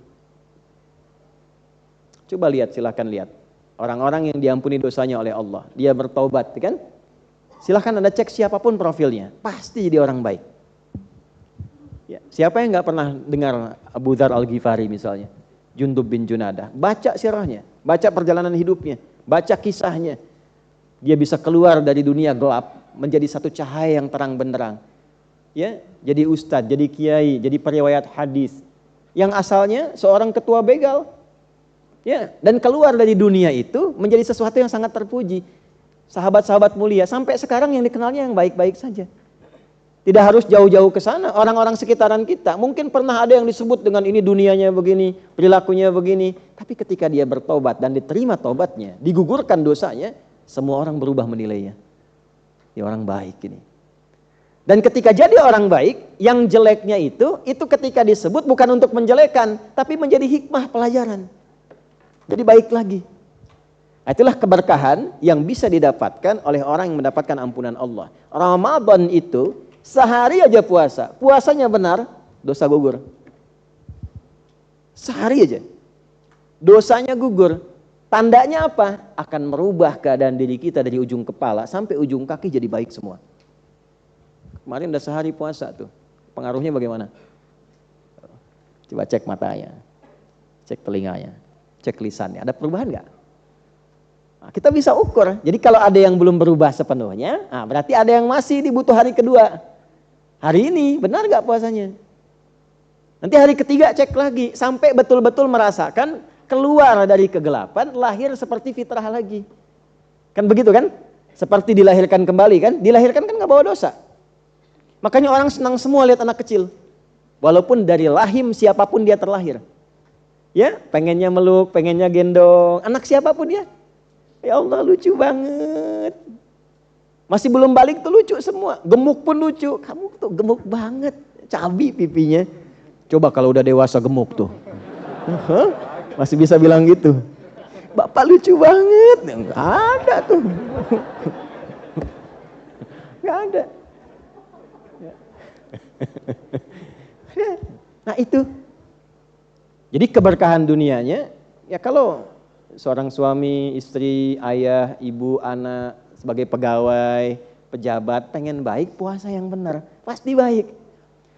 Coba lihat, silahkan lihat. Orang-orang yang diampuni dosanya oleh Allah, dia bertaubat, kan? Silahkan Anda cek siapapun profilnya, pasti jadi orang baik. Ya, siapa yang nggak pernah dengar Abu Dzar Al-Ghifari misalnya, Jundub bin Junadah, baca sirahnya, baca perjalanan hidupnya, baca kisahnya, dia bisa keluar dari dunia gelap menjadi satu cahaya yang terang benderang. Ya, jadi ustadz, jadi kiai, jadi periwayat hadis, yang asalnya seorang ketua begal. Ya, dan keluar dari dunia itu menjadi sesuatu yang sangat terpuji. Sahabat-sahabat mulia sampai sekarang yang dikenalnya yang baik-baik saja. Tidak harus jauh-jauh ke sana. Orang-orang sekitaran kita mungkin pernah ada yang disebut dengan ini dunianya begini, perilakunya begini. Tapi ketika dia bertobat dan diterima tobatnya, digugurkan dosanya, semua orang berubah menilainya. Ya, orang baik ini. Dan ketika jadi orang baik, yang jeleknya itu ketika disebut bukan untuk menjelekan, tapi menjadi hikmah pelajaran. Jadi baik lagi. Itulah keberkahan yang bisa didapatkan oleh orang yang mendapatkan ampunan Allah. Ramadan itu sehari aja puasa. Puasanya benar, dosa gugur. Sehari aja. Dosanya gugur. Tandanya apa? Akan merubah keadaan diri kita dari ujung kepala sampai ujung kaki jadi baik semua. Kemarin udah sehari puasa tuh. Pengaruhnya bagaimana? Coba cek matanya. Cek telinganya. Cek lisannya, ada perubahan nggak? Nah, kita bisa ukur. Jadi kalau ada yang belum berubah sepenuhnya, nah berarti ada yang masih dibutuh hari kedua. Hari ini benar nggak puasanya? Nanti hari ketiga cek lagi sampai betul-betul merasakan keluar dari kegelapan, lahir seperti fitrah lagi. Kan begitu kan? Seperti dilahirkan kembali kan? Dilahirkan kan nggak bawa dosa. Makanya orang senang semua lihat anak kecil. Walaupun dari rahim siapapun dia terlahir. Ya, pengennya meluk, pengennya gendong, anak siapapun dia. Ya Allah, lucu banget. Masih belum balik tuh lucu semua. Gemuk pun lucu. Kamu tuh gemuk banget, cabi pipinya. Coba kalau udah dewasa gemuk tuh. Masih bisa bilang gitu. Bapak lucu banget. Nggak ada tuh. Nggak ada. Nah itu. Jadi keberkahan dunianya, ya kalau seorang suami, istri, ayah, ibu, anak, sebagai pegawai, pejabat, pengen baik, puasa yang benar, pasti baik.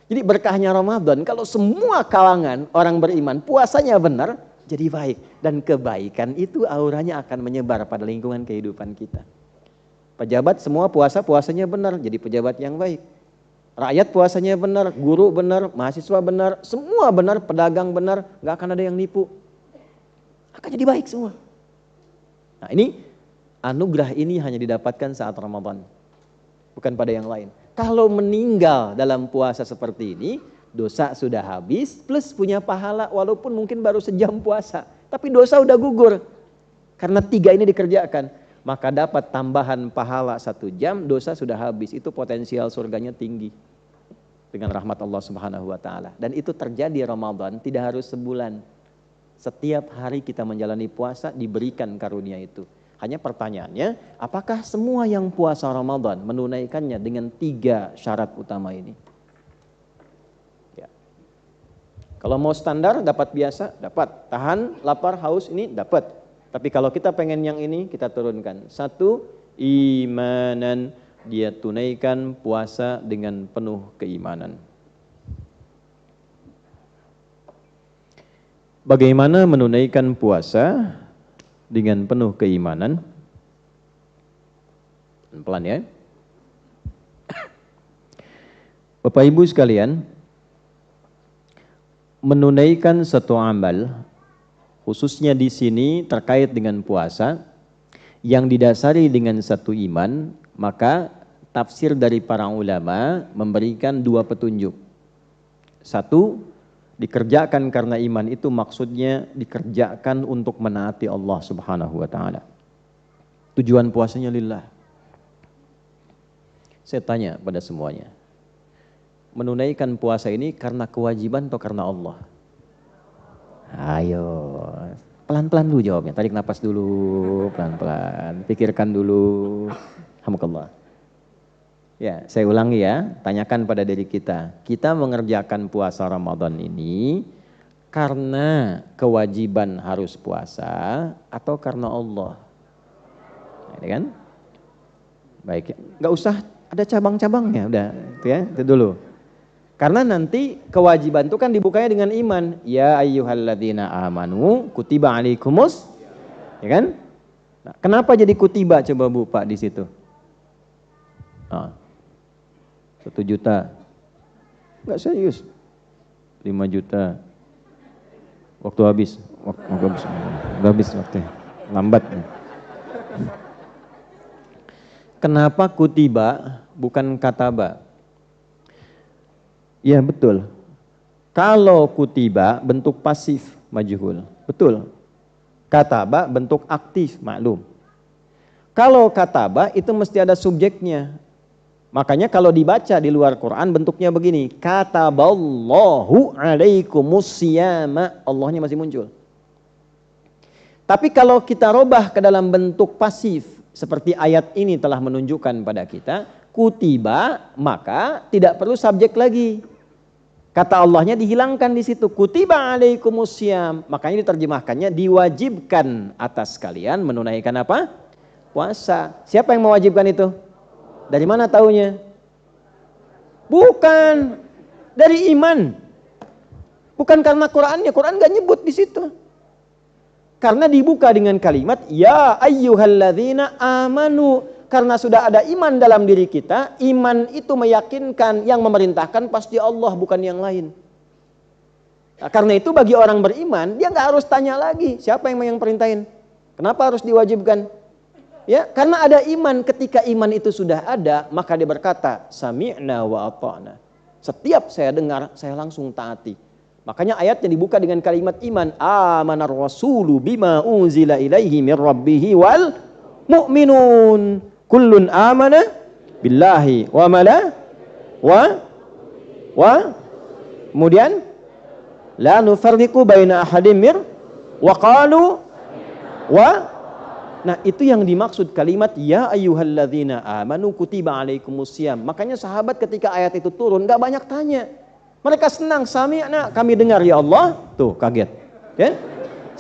Jadi berkahnya Ramadan, kalau semua kalangan orang beriman, puasanya benar, jadi baik. Dan kebaikan itu auranya akan menyebar pada lingkungan kehidupan kita. Pejabat semua puasanya benar, jadi pejabat yang baik. Rakyat puasanya benar, guru benar, mahasiswa benar, semua benar, pedagang benar, gak akan ada yang nipu. Akan jadi baik semua. Nah ini, anugerah ini hanya didapatkan saat Ramadan. Bukan pada yang lain. Kalau meninggal dalam puasa seperti ini, dosa sudah habis, plus punya pahala walaupun mungkin baru sejam puasa. Tapi dosa udah gugur. Karena 3 ini dikerjakan. Maka dapat tambahan pahala 1 jam, dosa sudah habis. Itu potensial surganya tinggi. Dengan rahmat Allah Subhanahu wa ta'ala. Dan itu terjadi Ramadan, tidak harus sebulan. Setiap hari kita menjalani puasa diberikan karunia itu. Hanya pertanyaannya, apakah semua yang puasa Ramadan menunaikannya dengan 3 syarat utama ini? Ya. Kalau mau standar, dapat biasa, dapat. Tahan, lapar, haus, ini dapat. Tapi kalau kita pengen yang ini, kita turunkan. 1, imanan. Dia tunaikan puasa dengan penuh keimanan. Bagaimana menunaikan puasa dengan penuh keimanan? Pelan ya. Bapak Ibu sekalian, menunaikan satu amal, khususnya di sini terkait dengan puasa, yang didasari dengan satu iman, maka tafsir dari para ulama memberikan 2 petunjuk. 1, dikerjakan karena iman itu maksudnya dikerjakan untuk menaati Allah Subhanahu wa taala. Tujuan puasanya lillah. Saya tanya pada semuanya, menunaikan puasa ini karena kewajiban atau karena Allah? Ayo, pelan-pelan dulu jawabnya. Tarik napas dulu, pelan-pelan. Pikirkan dulu. Alhamdulillah. Ya, saya ulangi ya, tanyakan pada diri kita. Kita mengerjakan puasa Ramadan ini karena kewajiban harus puasa atau karena Allah? Ini kan? Baik ya. Nggak usah ada cabang-cabangnya, udah itu ya, itu dulu. Karena nanti kewajiban itu kan dibukanya dengan iman. Ya ayyuhalladzina amanu kutiba alaikumus, ya kan? Nah, kenapa jadi kutiba coba Bu Pak di situ? 1 juta, nggak serius, 5 juta, waktu habis, habis waktunya, lambat. Kenapa kutiba bukan kataba? Ya betul, kalau kutiba bentuk pasif majhul, betul. Kataba bentuk aktif maklum. Kalau kataba itu mesti ada subjeknya. Makanya kalau dibaca di luar Quran bentuknya begini, kataballahu alaikumusiyama, Allahnya masih muncul. Tapi kalau kita robah ke dalam bentuk pasif, seperti ayat ini telah menunjukkan pada kita, kutiba, maka tidak perlu subjek lagi. Kata Allahnya dihilangkan di situ, kutiba alaikumusiyam, makanya diterjemahkannya diwajibkan atas kalian menunaikan apa? Puasa. Siapa yang mewajibkan itu? Dari mana taunya? Bukan dari iman. Bukan karena Qurannya. Quran gak nyebut di situ. Karena dibuka dengan kalimat ya ayyuhalladzina amanu. Karena sudah ada iman dalam diri kita, iman itu meyakinkan yang memerintahkan pasti Allah bukan yang lain. Nah, karena itu bagi orang beriman dia nggak harus tanya lagi siapa yang perintahin. Kenapa harus diwajibkan? Ya, karena ada iman. Ketika iman itu sudah ada, maka dia berkata, sami'na wa ata'na. Setiap saya dengar, saya langsung taati. Makanya ayatnya dibuka dengan kalimat iman. Amanar rasulu bima unzila ilaihi min rabbihi wal mu'minun. Kullun amana billahi wa kemudian la nufarriqu baina ahadim mir wa qalu wa. Nah, itu yang dimaksud kalimat ya ayyuhalladzina amanu kutiba alaikumusiyam. Makanya sahabat ketika ayat itu turun gak banyak tanya. Mereka senang, sami'na, kami dengar ya Allah. Tuh, kaget. Ya?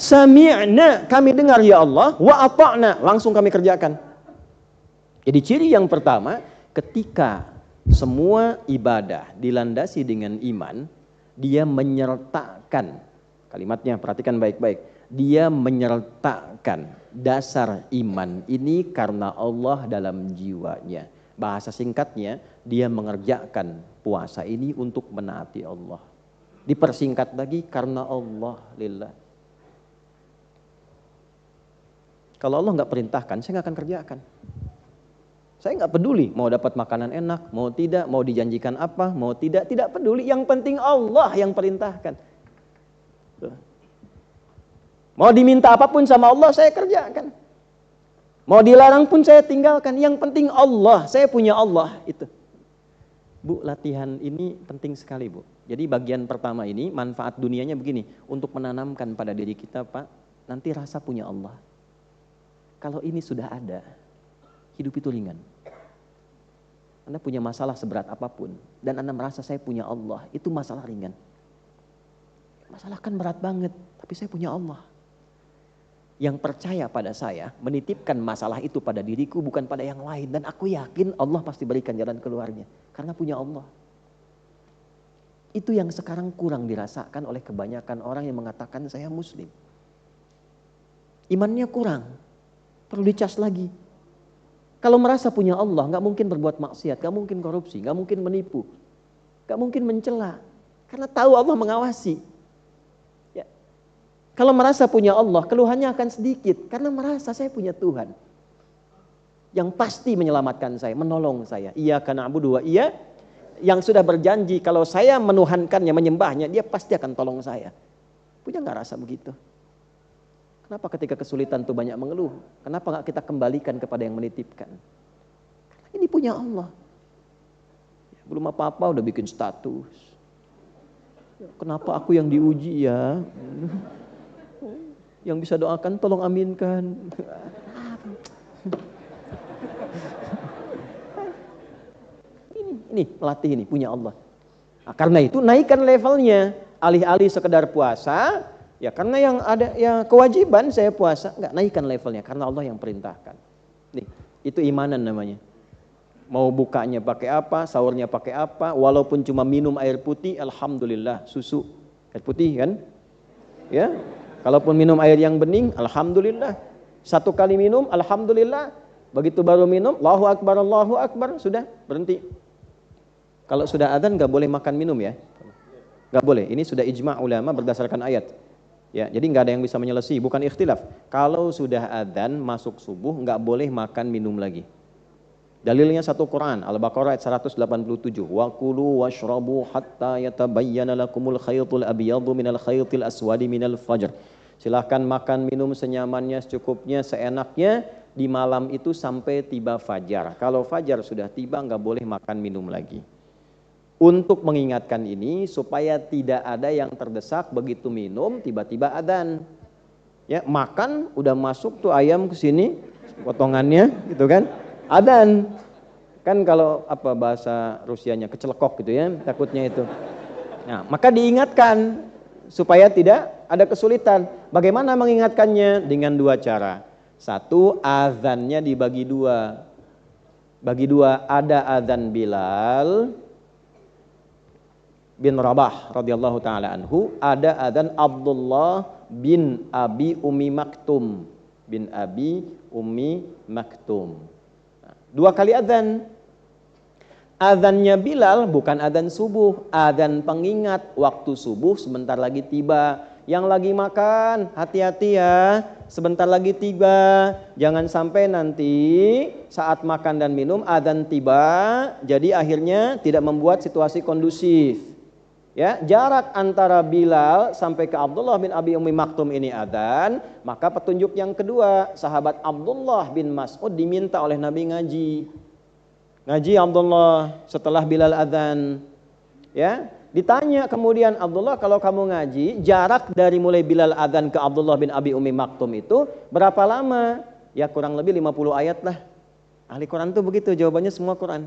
Sami'na, kami dengar ya Allah, wa ata'na, langsung kami kerjakan. Jadi ciri yang pertama, ketika semua ibadah dilandasi dengan iman, dia menyertakan, kalimatnya perhatikan baik-baik, dia menyertakan dasar iman ini karena Allah dalam jiwanya. Bahasa singkatnya, dia mengerjakan puasa ini untuk menaati Allah. Dipersingkat lagi karena Allah lillah. Kalau Allah nggak perintahkan, saya nggak akan kerjakan. Saya nggak peduli mau dapat makanan enak, mau tidak, mau dijanjikan apa, mau tidak peduli. Yang penting Allah yang perintahkan. Mau diminta apapun sama Allah, saya kerjakan. Mau dilarang pun saya tinggalkan. Yang penting Allah, saya punya Allah itu. Bu, latihan ini penting sekali Bu. Jadi bagian pertama ini manfaat dunianya begini, untuk menanamkan pada diri kita Pak, nanti rasa punya Allah. Kalau ini sudah ada, hidup itu ringan. Anda punya masalah seberat apapun, dan Anda merasa saya punya Allah, itu masalah ringan. Masalah kan berat banget, tapi saya punya Allah. Yang percaya pada saya, menitipkan masalah itu pada diriku, bukan pada yang lain. Dan aku yakin Allah pasti berikan jalan keluarnya, karena punya Allah. Itu yang sekarang kurang dirasakan oleh kebanyakan orang yang mengatakan saya Muslim. Imannya kurang, perlu dicas lagi. Kalau merasa punya Allah, gak mungkin berbuat maksiat, gak mungkin korupsi, gak mungkin menipu, gak mungkin mencela. Karena tahu Allah mengawasi. Ya. Kalau merasa punya Allah, keluhannya akan sedikit. Karena merasa saya punya Tuhan yang pasti menyelamatkan saya, menolong saya. Iyyaka na'budu wa iya, yang sudah berjanji kalau saya menuhankannya, menyembahnya, dia pasti akan tolong saya. Punya gak rasa begitu? Kenapa ketika kesulitan itu banyak mengeluh? Kenapa gak kita kembalikan kepada yang menitipkan? Karena ini punya Allah. Belum apa-apa udah bikin status. Kenapa aku yang diuji ya? Yang bisa doakan tolong aminkan. Ini pelatih ini punya Allah. Nah, karena itu naikkan levelnya. Alih-alih sekedar puasa, ya karena yang ada ya kewajiban saya puasa, enggak, naikkan levelnya karena Allah yang perintahkan. Nih, itu imanan namanya. Mau bukanya pakai apa, sahurnya pakai apa, walaupun cuma minum air putih, alhamdulillah, susu. Air putih kan? Ya. Kalaupun minum air yang bening, alhamdulillah. Satu kali minum, alhamdulillah. Begitu baru minum, Allahu Akbar, sudah berhenti. Kalau sudah adzan nggak boleh makan minum ya, nggak boleh. Ini sudah ijma' ulama berdasarkan ayat. Ya, jadi nggak ada yang bisa menyelesaikan, bukan ikhtilaf. Kalau sudah adzan masuk subuh nggak boleh makan minum lagi. Dalilnya satu Quran, Al-Baqarah ayat 187. Wa kulu washrabu hatta yatabayyana lakumul khaytul abyadu minal khaytil aswadi minal fajr. Silahkan makan minum senyamannya, secukupnya, seenaknya di malam itu sampai tiba fajar. Kalau fajar sudah tiba nggak boleh makan minum lagi. Untuk mengingatkan ini supaya tidak ada yang terdesak begitu minum tiba-tiba adzan. Ya, makan udah masuk tuh ayam ke sini potongannya gitu kan. Adzan. Kan kalau apa bahasa Rusianya kecelekok gitu ya, takutnya itu. Nah, maka diingatkan supaya tidak ada kesulitan. Bagaimana mengingatkannya? Dengan dua cara. Satu, azannya dibagi dua. Bagi dua, ada azan Bilal bin Rabah radhiyallahu taala anhu, ada adzan Abdullah bin Abi Ummi Maktum bin Abi Ummi Maktum. Dua kali adzan. Adzannya Bilal bukan adzan subuh, adzan pengingat waktu subuh sebentar lagi tiba. Yang lagi makan, hati-hati ya, sebentar lagi tiba. Jangan sampai nanti saat makan dan minum adzan tiba, jadi akhirnya tidak membuat situasi kondusif. Ya, jarak antara Bilal sampai ke Abdullah bin Abi Ummi Maktum ini adzan, maka petunjuk yang kedua, sahabat Abdullah bin Mas'ud diminta oleh Nabi ngaji. Ngaji Abdullah setelah Bilal adzan. Ya, ditanya kemudian Abdullah, kalau kamu ngaji, jarak dari mulai Bilal adzan ke Abdullah bin Abi Ummi Maktum itu berapa lama? Ya kurang lebih 50 ayat lah. Ahli Quran tuh begitu, jawabannya semua Quran.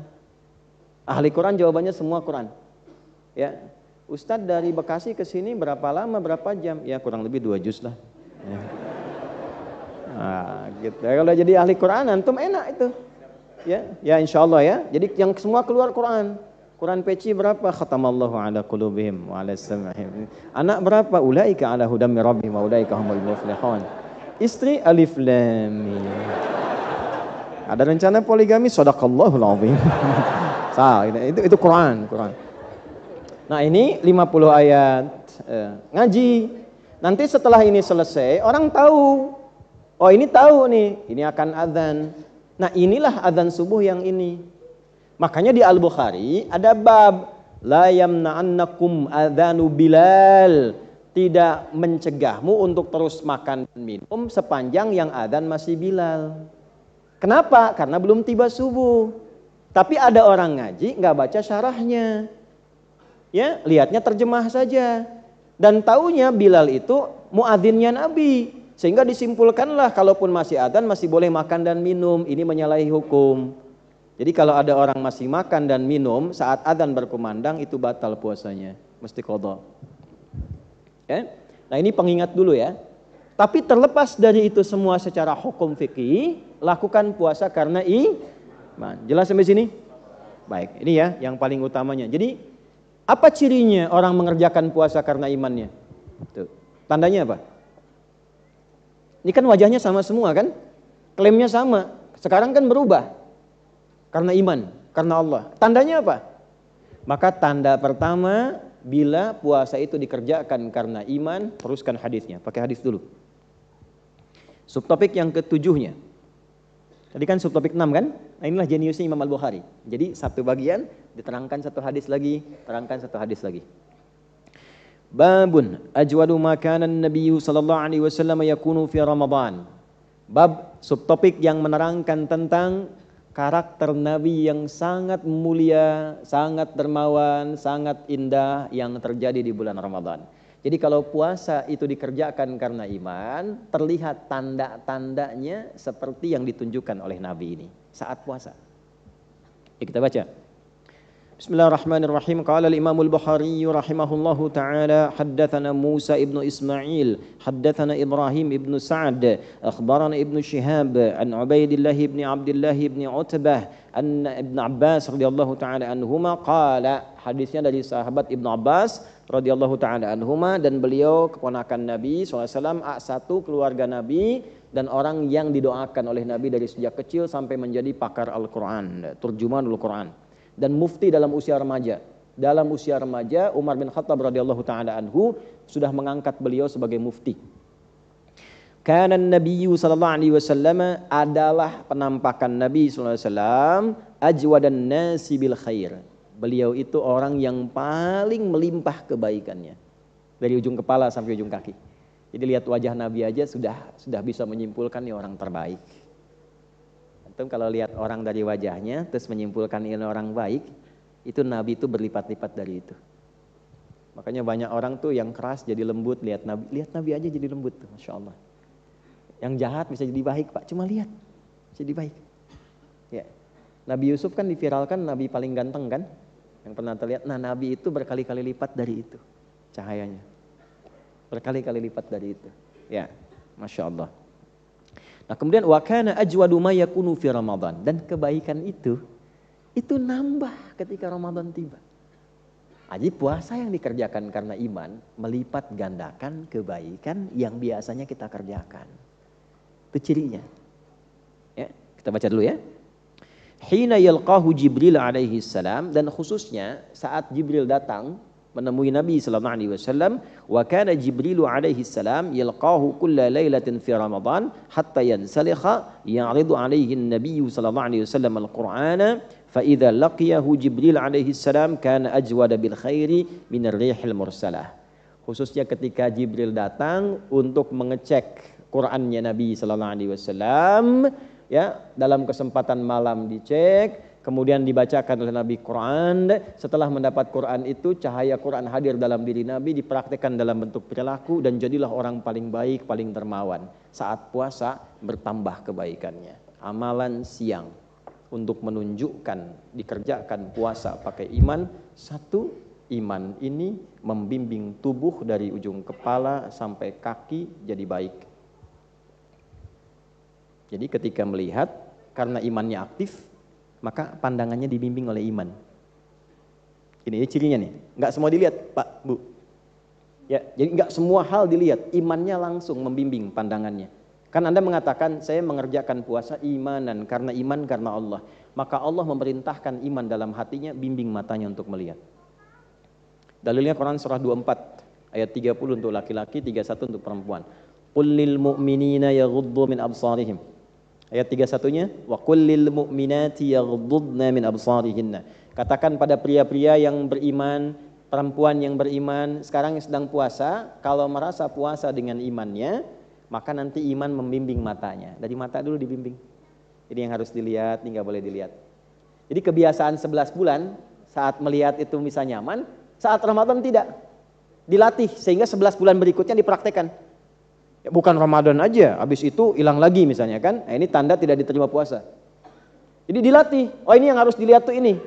Ahli Quran jawabannya semua Quran. Ya. Ustadz dari Bekasi ke sini berapa lama, berapa jam? Ya kurang lebih 2 juz lah. Ya. Nah, gitu. Kalau jadi ahli Quran, antum enak itu. Ya insya Allah ya. Jadi yang semua keluar Quran. Quran peci berapa? Khatamallahu ala qulubihim wa ala sam'ihim. Anak berapa? Ulaika ala hudam min rabbihim wa ulaika humul muflihun. Istri alif lam mim. Ada rencana poligami, shadaqallahul azim. Itu Quran. Nah ini 50 ayat ngaji. Nanti setelah ini selesai orang tahu. Oh ini tahu nih, ini akan adzan. Nah inilah adzan subuh yang ini. Makanya di Al-Bukhari ada bab la yamna'annakum adzanu Bilal. Tidak mencegahmu untuk terus makan dan minum sepanjang yang adzan masih Bilal. Kenapa? Karena belum tiba subuh. Tapi ada orang ngaji nggak baca syarahnya. Ya, lihatnya terjemah saja. Dan taunya Bilal itu muadzinnya Nabi. Sehingga disimpulkanlah kalaupun masih adzan masih boleh makan dan minum, ini menyalahi hukum. Jadi kalau ada orang masih makan dan minum saat adzan berkumandang itu batal puasanya, mesti qadha. Ya? Nah ini pengingat dulu ya. Tapi terlepas dari itu semua secara hukum fikih, lakukan puasa karena iman. Jelas sampai sini? Baik, ini ya yang paling utamanya. Jadi apa cirinya orang mengerjakan puasa karena imannya? Tuh. Tandanya apa? Ini kan wajahnya sama semua kan? Klaimnya sama. Sekarang kan berubah. Karena iman, karena Allah. Tandanya apa? Maka tanda pertama, bila puasa itu dikerjakan karena iman, teruskan hadisnya. Pakai hadis dulu. Subtopik yang ketujuhnya. Tadi kan subtopik 6 kan? Nah inilah jeniusnya Imam Al-Bukhari. Jadi satu bagian diterangkan satu hadis lagi, terangkan satu hadis lagi. Babun ajwadu makanan Nabi sallallahu alaihi wasallam yakunu fi Ramadan. Bab subtopik yang menerangkan tentang karakter Nabi yang sangat mulia, sangat dermawan, sangat indah yang terjadi di bulan Ramadan. Jadi kalau puasa itu dikerjakan karena iman, terlihat tanda-tandanya seperti yang ditunjukkan oleh Nabi ini saat puasa. Ya, kita baca. Bismillahirrahmanirrahim. Qala al-Imam al-Bukhari rahimahullahu taala haddatsana Musa ibnu Ismail, haddatsana Ibrahim ibnu Sa'd, akhbarana Ibnu Shihab an Ubaidillah ibn Abdullah ibn Utbah an Ibn Abbas radhiyallahu taala anhuma qala. Hadisnya dari sahabat Ibnu Abbas radhiyallahu taala anhuma dan beliau keponakan Nabi SAW, satu keluarga Nabi dan orang yang didoakan oleh Nabi dari sejak kecil sampai menjadi pakar Al-Qur'an, turjumanul Qur'an. Dan mufti dalam usia remaja. Dalam usia remaja Umar bin Khattab radhiyallahu taala anhu sudah mengangkat beliau sebagai mufti. Kana Nabi sallallahu alaihi wasallam adalah penampakan Nabi sallallahu alaihi wasallam ajwadan nasi bil khair. Beliau itu orang yang paling melimpah kebaikannya. Dari ujung kepala sampai ujung kaki. Jadi lihat wajah Nabi aja sudah bisa menyimpulkan ini orang terbaik. Kalau lihat orang dari wajahnya terus menyimpulkan ini orang baik, itu Nabi itu berlipat-lipat dari itu. Makanya banyak orang tuh yang keras jadi lembut, lihat Nabi aja jadi lembut tuh, Masya Allah. Yang jahat bisa jadi baik Pak, cuma lihat jadi baik. Ya. Nabi Yusuf kan diviralkan Nabi paling ganteng kan, yang pernah terlihat. Nah Nabi itu berkali-kali lipat dari itu cahayanya, berkali-kali lipat dari itu. Ya, Masya Allah. Nah kemudian wa kana ajwadu ma yakunu fi Ramadan, dan kebaikan itu nambah ketika Ramadan tiba. Jadi puasa yang dikerjakan karena iman melipat gandakan kebaikan yang biasanya kita kerjakan. Itu cirinya. Ya, kita baca dulu ya. Hina yalqahu Jibril alaihi salam, dan khususnya saat Jibril datang menemui Nabi sallallahu alaihi wasallam, wa kana Jibril alaihi salam yalqahu kulla lailatin fi Ramadan hatta yansalikha ya'ridu alaihi an-nabiy sallallahu alaihi wasallam al-Qur'ana fa idza laqiyahu Jibril alaihi salam kana ajwada bil khairi min ar-rihil mursalah. Khususnya ketika Jibril datang untuk mengecek Qur'annya Nabi sallallahu alaihi wasallam, ya, dalam kesempatan malam dicek. Kemudian dibacakan oleh Nabi Quran. Setelah mendapat Quran itu, cahaya Quran hadir dalam diri Nabi, dipraktikkan dalam bentuk perilaku, dan jadilah orang paling baik, paling dermawan. Saat puasa bertambah kebaikannya. Amalan siang untuk menunjukkan dikerjakan puasa pakai iman. Satu, iman ini membimbing tubuh dari ujung kepala sampai kaki jadi baik. Jadi ketika melihat, karena imannya aktif, maka pandangannya dibimbing oleh iman. Ini cirinya nih, nggak semua dilihat Pak, Bu. Ya, jadi nggak semua hal dilihat, imannya langsung membimbing pandangannya. Kan Anda mengatakan saya mengerjakan puasa imanan, karena iman karena Allah. Maka Allah memerintahkan iman dalam hatinya, bimbing matanya untuk melihat. Dalilnya Quran surah 24 ayat 30 untuk laki-laki, 31 untuk perempuan. Qul lil mu'minina yaghuddu min absarihim. Ayat 31-nya, wa kullil mu'minati yaghdudna min absarihinna. Katakan pada pria-pria yang beriman, perempuan yang beriman, sekarang yang sedang puasa, kalau merasa puasa dengan imannya, maka nanti iman membimbing matanya. Dari mata dulu dibimbing. Jadi yang harus dilihat, ini nggak boleh dilihat. Jadi kebiasaan 11 bulan, saat melihat itu bisa nyaman, saat Ramadan tidak. Dilatih, sehingga 11 bulan berikutnya dipraktekkan. Ya, bukan Ramadan aja, habis itu hilang lagi misalnya kan. Nah, ini tanda tidak diterima puasa. Jadi dilatih. Oh, ini yang harus dilihat tuh ini.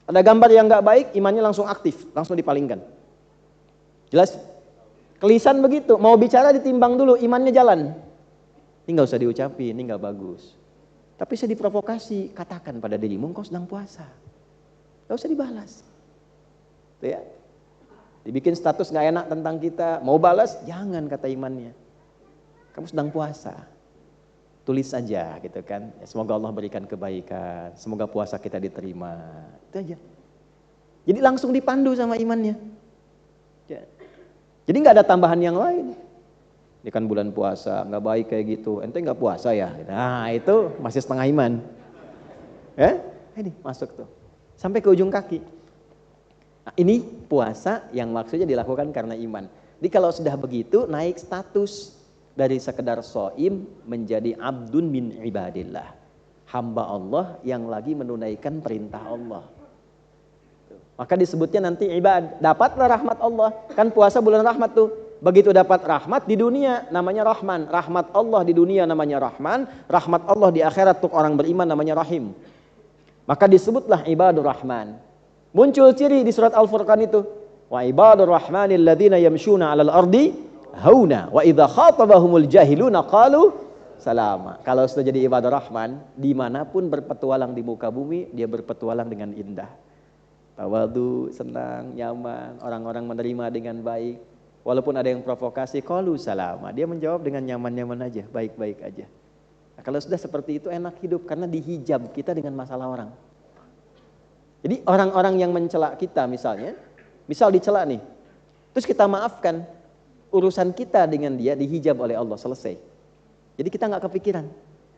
Ada gambar yang nggak baik, imannya langsung aktif, langsung dipalingkan. Jelas? Kelisan begitu. Mau bicara ditimbang dulu, imannya jalan. Ini nggak usah diucapin, ini nggak bagus. Tapi saya diprovokasi, katakan pada dirimu, engkau sedang puasa. Nggak usah dibalas. Tuh ya. Dibikin status nggak enak tentang kita, mau balas, jangan kata imannya. Kamu sedang puasa. Tulis saja gitu kan. Ya, semoga Allah berikan kebaikan, semoga puasa kita diterima. Itu aja. Jadi langsung dipandu sama imannya. Ya. Jadi nggak ada tambahan yang lain. Ini kan bulan puasa, nggak baik kayak gitu. Ente nggak puasa ya? Nah itu masih setengah iman. Ya, ini masuk tuh. Sampai ke ujung kaki. Nah, ini puasa yang maksudnya dilakukan karena iman. Jadi kalau sudah begitu naik status dari sekedar shaim menjadi abdun min ibadillah. Hamba Allah yang lagi menunaikan perintah Allah. Maka disebutnya nanti ibad. Dapatlah rahmat Allah. Kan puasa bulan rahmat tuh. Begitu dapat rahmat di dunia namanya Rahman. Rahmat Allah di dunia namanya Rahman. Rahmat Allah di akhirat untuk orang beriman namanya Rahim. Maka disebutlah ibadur Rahman. Muncul ciri di surat Al-Furqan itu. Wa ibadur rahmanil ladzina yamshuna 'alal ardi hauna wa idza khatabahumul jahiluna qalu salama. Kalau sudah jadi ibadah Rahman, dimanapun berpetualang di muka bumi, dia berpetualang dengan indah. Tawadu, senang, nyaman, orang-orang menerima dengan baik. Walaupun ada yang provokasi, qalu salama. Dia menjawab dengan nyaman-nyaman aja, baik-baik aja. Nah, kalau sudah seperti itu enak hidup karena dihijab kita dengan masalah orang. Jadi orang-orang yang mencela kita misalnya, misal dicela nih, terus kita maafkan, urusan kita dengan dia dihijab oleh Allah, selesai. Jadi kita nggak kepikiran.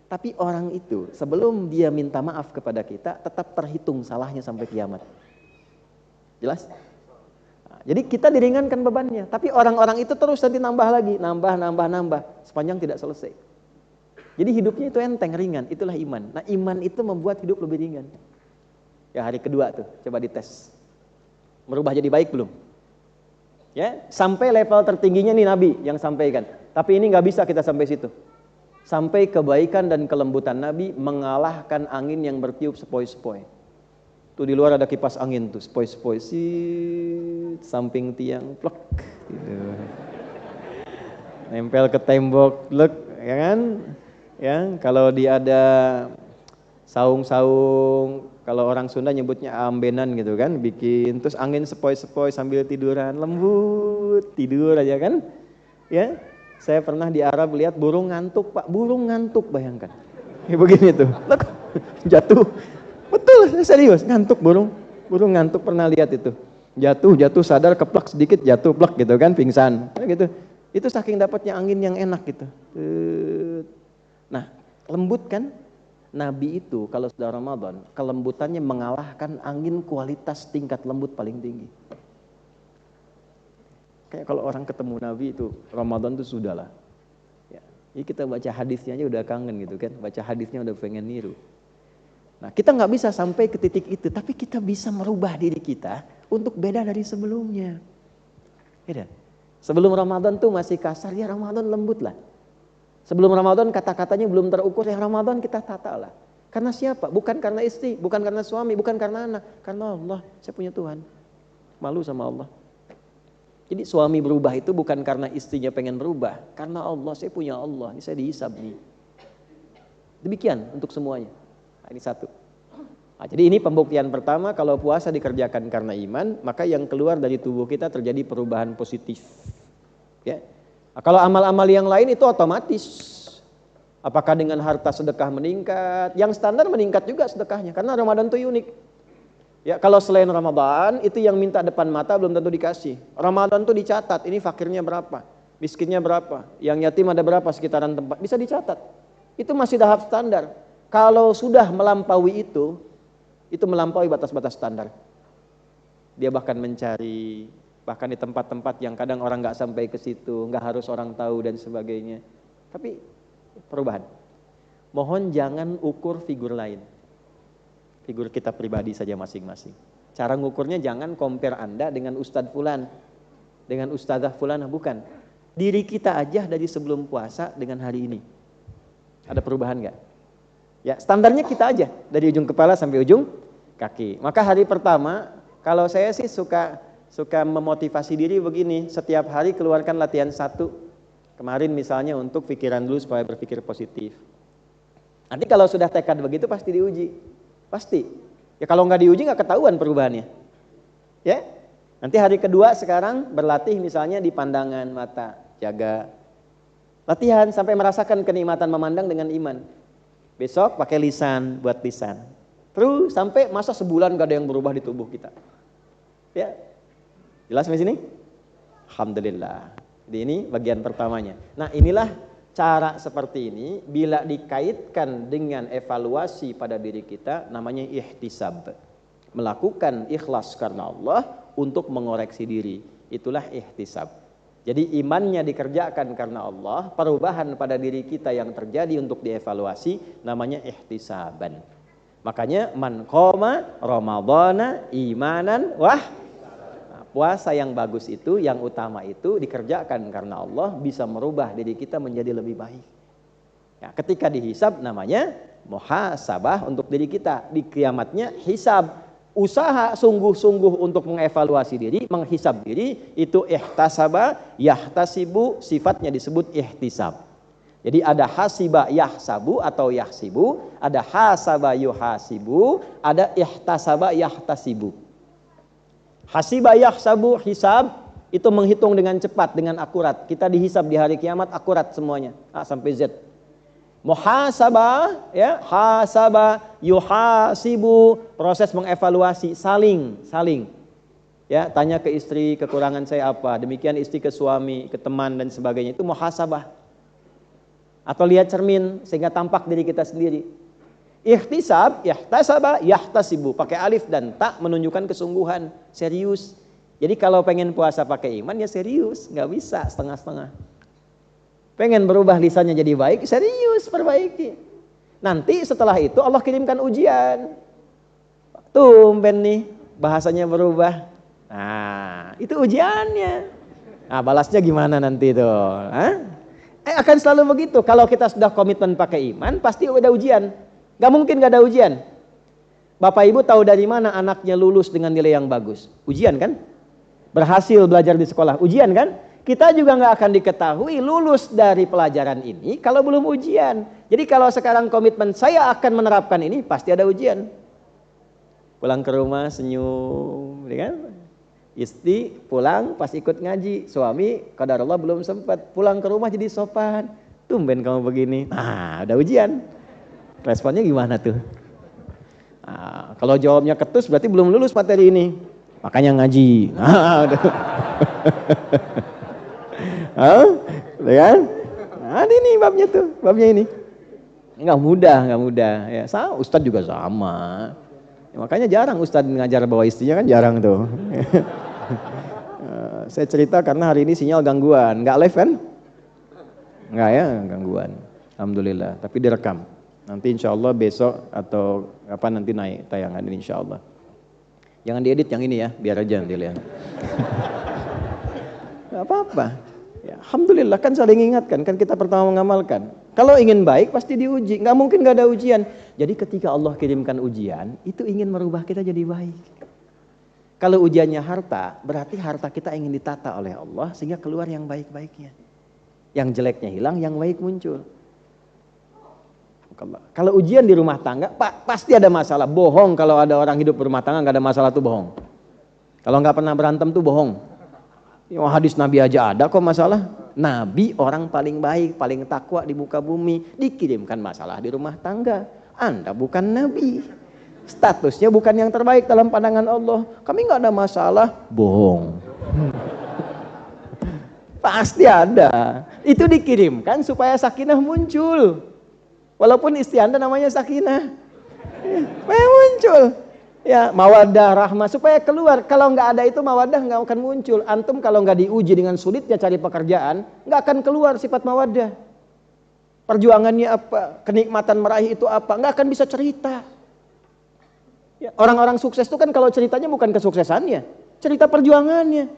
Tapi orang itu sebelum dia minta maaf kepada kita, tetap terhitung salahnya sampai kiamat. Jelas? Nah, jadi kita diringankan bebannya. Tapi orang-orang itu terus nanti nambah lagi, nambah, sepanjang tidak selesai. Jadi hidupnya itu enteng, ringan, itulah iman. Nah iman itu membuat hidup lebih ringan. Ya hari kedua tuh, coba dites. Merubah jadi baik belum? Ya, sampai level tertingginya nih Nabi yang sampaikan. Tapi ini nggak bisa kita sampai situ. Sampai kebaikan dan kelembutan Nabi mengalahkan angin yang bertiup sepoi-sepoi. Tuh di luar ada kipas angin tuh, sepoi-sepoi, samping tiang, plek, gitu. Nempel ke tembok, plek, ya kan? Ya, kalau dia ada saung-saung, kalau orang Sunda nyebutnya ambenan gitu kan, bikin terus angin sepoi-sepoi sambil tiduran, lembut, tidur aja kan. Ya, saya pernah di Arab lihat burung ngantuk Pak, burung ngantuk bayangkan. Ya begini tuh, jatuh, betul serius, ngantuk burung ngantuk pernah lihat itu. Jatuh sadar keplak sedikit jatuh plak gitu kan, pingsan, gitu. Itu saking dapatnya angin yang enak gitu. Nah, lembut kan? Nabi itu kalau sudah Ramadan, kelembutannya mengalahkan angin kualitas tingkat lembut paling tinggi. Kayak kalau orang ketemu Nabi itu, Ramadan itu sudahlah. Ya. Jadi kita baca hadisnya aja udah kangen gitu kan, baca hadisnya udah pengen niru. Nah kita nggak bisa sampai ke titik itu, tapi kita bisa merubah diri kita untuk beda dari sebelumnya. Beda. Sebelum Ramadan tuh masih kasar, ya Ramadan lembut lah. Sebelum Ramadan kata-katanya belum terukur, ya Ramadan kita tata lah. Karena siapa? Bukan karena istri, bukan karena suami, bukan karena anak. Karena Allah, saya punya Tuhan. Malu sama Allah. Jadi suami berubah itu bukan karena istrinya pengen berubah. Karena Allah, saya punya Allah, ini saya dihisab nih. Demikian untuk semuanya. Nah, ini satu. Nah, jadi ini pembuktian pertama, kalau puasa dikerjakan karena iman, maka yang keluar dari tubuh kita terjadi perubahan positif. Ya. Nah, kalau amal-amal yang lain itu otomatis. Apakah dengan harta sedekah meningkat? Yang standar meningkat juga sedekahnya. Karena Ramadan itu unik. Ya, kalau selain Ramadan itu yang minta depan mata belum tentu dikasih. Ramadan itu dicatat, ini fakirnya berapa, miskinnya berapa, yang yatim ada berapa sekitaran tempat. Bisa dicatat. Itu masih tahap standar. Kalau sudah melampaui itu melampaui batas-batas standar. Dia bahkan mencari, bahkan di tempat-tempat yang kadang orang nggak sampai ke situ, nggak harus orang tahu dan sebagainya. Tapi perubahan. Mohon jangan ukur figur lain, figur kita pribadi saja masing-masing. Cara ngukurnya jangan compare Anda dengan Ustadz Fulan, dengan Ustadzah Fulanah, bukan. Diri kita aja dari sebelum puasa dengan hari ini. Ada perubahan nggak? Ya, standarnya kita aja dari ujung kepala sampai ujung kaki. Maka hari pertama, kalau saya sih suka memotivasi diri begini, setiap hari keluarkan latihan 1. Kemarin misalnya untuk pikiran dulu supaya berpikir positif. Nanti kalau sudah tekad begitu pasti diuji. Pasti. Ya kalau nggak diuji nggak ketahuan perubahannya. Ya. Nanti hari kedua sekarang berlatih misalnya di pandangan mata, jaga. Latihan sampai merasakan kenikmatan memandang dengan iman. Besok pakai lisan, buat lisan. Terus sampai masa sebulan gak ada yang berubah di tubuh kita. Ya. Jelas sampai sini? Alhamdulillah. Jadi ini bagian pertamanya. Nah, inilah cara seperti ini bila dikaitkan dengan evaluasi pada diri kita namanya ihtisab. Melakukan ikhlas karena Allah untuk mengoreksi diri. Itulah ihtisab. Jadi imannya dikerjakan karena Allah, perubahan pada diri kita yang terjadi untuk dievaluasi namanya ihtisaban. Makanya man qoma ramadhana imanan puasa yang bagus itu, yang utama itu dikerjakan karena Allah bisa merubah diri kita menjadi lebih baik. Ya, ketika dihisab namanya muhasabah untuk diri kita. Di kiamatnya hisab. Usaha sungguh-sungguh untuk mengevaluasi diri, menghisab diri, itu ihtasaba, yahtasibu, sifatnya disebut ihtisab. Jadi ada hasiba yahsabu atau yahsibu, ada hasaba yuhasibu, ada ihtasaba yahtasibu. Hasiba yahsabu, hisab, itu menghitung dengan cepat, dengan akurat. Kita dihisab di hari kiamat akurat semuanya, A sampai Z. Muhasabah, ya, hasaba, yuhasibu, proses mengevaluasi, saling. Ya, tanya ke istri kekurangan saya apa, demikian istri ke suami, ke teman dan sebagainya, itu muhasabah. Atau lihat cermin sehingga tampak diri kita sendiri. Ihtisab, yahtasaba, yahtasibu, pakai alif dan ta menunjukkan kesungguhan, serius. Jadi kalau pengen puasa pakai iman ya serius, nggak bisa setengah-setengah. Pengen berubah lisannya jadi baik, serius perbaiki. Nanti setelah itu Allah kirimkan ujian. Tumben nih bahasanya berubah. Nah, itu ujiannya. Nah, balasnya gimana nanti tuh? Akan selalu begitu. Kalau kita sudah komitmen pakai iman, pasti ada ujian. Gak mungkin gak ada ujian. Bapak Ibu tahu dari mana anaknya lulus dengan nilai yang bagus? Ujian kan? Berhasil belajar di sekolah, ujian kan? Kita juga nggak akan diketahui lulus dari pelajaran ini kalau belum ujian. Jadi kalau sekarang komitmen saya akan menerapkan ini, pasti ada ujian. Pulang ke rumah senyum, ya kan? Istri pulang pas ikut ngaji, suami qadarullah belum sempat, pulang ke rumah jadi sopan. Tumben kamu begini. Nah, ada ujian. Responnya gimana tuh? Nah, kalau jawabnya ketus berarti belum lulus materi ini. Makanya ngaji. Kan? Nah, ini babnya tuh, babnya ini. Nggak mudah. Ya, sama, Ustadz juga sama. Ya, makanya jarang Ustadz ngajar bawa istrinya kan jarang tuh. Saya cerita karena hari ini sinyal gangguan, nggak live kan? Nggak ya, gangguan. Alhamdulillah, tapi direkam. Nanti insya Allah besok atau kapan nanti naik tayangan ini insya Allah. Jangan diedit yang ini ya, biar aja nanti lihat. Nggak apa-apa. Ya, alhamdulillah kan saling ingatkan, kan kita pertama mengamalkan. Kalau ingin baik pasti diuji, nggak mungkin nggak ada ujian. Jadi ketika Allah kirimkan ujian, itu ingin merubah kita jadi baik. Kalau ujiannya harta, berarti harta kita ingin ditata oleh Allah sehingga keluar yang baik-baiknya. Yang jeleknya hilang, yang baik muncul. Kalau ujian di rumah tangga, pasti ada masalah. Bohong kalau ada orang hidup berumah tangga nggak ada masalah tuh bohong. Kalau nggak pernah berantem tuh bohong. Ya, hadis Nabi aja ada kok masalah. Nabi orang paling baik, paling takwa di muka bumi, dikirimkan masalah di rumah tangga. Anda bukan Nabi. Statusnya bukan yang terbaik dalam pandangan Allah. Kami nggak ada masalah, bohong. Pasti ada. Itu dikirimkan supaya sakinah muncul. Walaupun istri Anda namanya sakinah. Supaya muncul. Ya, mawaddah, rahmah, supaya keluar. Kalau nggak ada itu mawaddah nggak akan muncul. Antum kalau nggak diuji dengan sulitnya cari pekerjaan, nggak akan keluar sifat mawaddah. Perjuangannya apa? Kenikmatan meraih itu apa? Nggak akan bisa cerita. Ya, orang-orang sukses itu kan kalau ceritanya bukan kesuksesannya, cerita perjuangannya.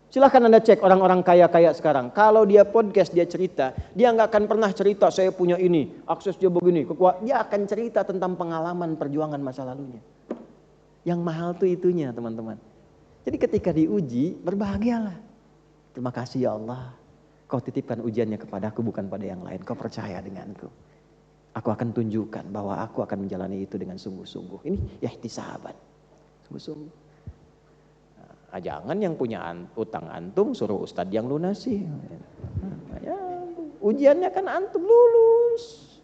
Silahkan Anda cek orang-orang kaya-kaya sekarang. Kalau dia podcast, dia cerita, dia nggak akan pernah cerita saya punya ini, akses dia begini, dia akan cerita tentang pengalaman perjuangan masa lalunya. Yang mahal tuh itunya, teman-teman. Jadi ketika diuji, berbahagialah. Terima kasih ya Allah. Kau titipkan ujiannya kepadaku bukan pada yang lain. Kau percaya denganku. Aku akan tunjukkan bahwa aku akan menjalani itu dengan sungguh-sungguh. Ini ihtisaban. Sungguh-sungguh. Nah, jangan yang punya utang antum suruh ustadz yang lunasi. Ya, ujiannya kan antum lulus.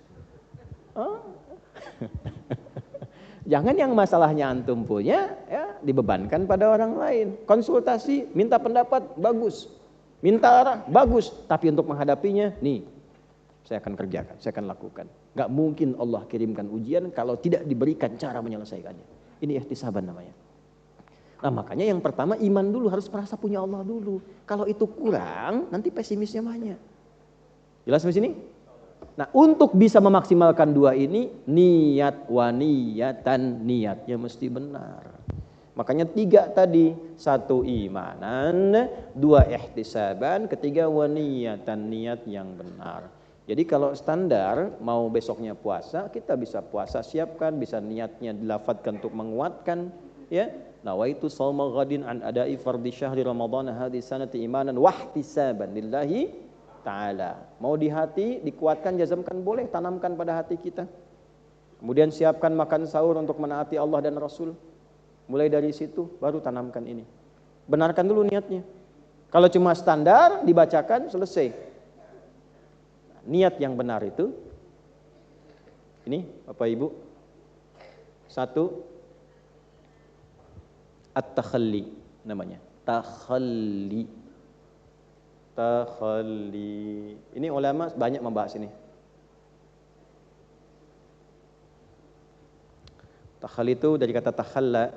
Jangan yang masalahnya antum punya ya dibebankan pada orang lain. Konsultasi, minta pendapat, bagus. Minta arah, bagus. Tapi untuk menghadapinya, nih, saya akan kerjakan, saya akan lakukan. Gak mungkin Allah kirimkan ujian kalau tidak diberikan cara menyelesaikannya. Ini ihtisaban namanya. Nah makanya yang pertama iman dulu, harus merasa punya Allah dulu. Kalau itu kurang, nanti pesimisnya banyak. Jelas di sini? Nah untuk bisa memaksimalkan dua ini, niat wa niyatan, niatnya mesti benar. Makanya 3 tadi, 1 imanan, 2 ihtisaban, 3 wa niyatan, niat yang benar. Jadi kalau standar mau besoknya puasa, kita bisa puasa siapkan, bisa niatnya dilafadzkan untuk menguatkan, ya. Nawaitu shauma ghadin an ada'i fardhi syahri ramadhan hadhihi sanati imanan wa ihtisaban lillahi ta'ala. Mau di hati dikuatkan, jazamkan, boleh, tanamkan pada hati kita. Kemudian siapkan makan sahur untuk menaati Allah dan Rasul. Mulai dari situ baru tanamkan ini. Benarkan dulu niatnya. Kalau cuma standar dibacakan selesai. Niat yang benar itu ini Bapak Ibu. 1 at-takhalli namanya. Takhalli. Takhalli. Ini ulama banyak membahas ini. Takhalli itu dari kata takhalla,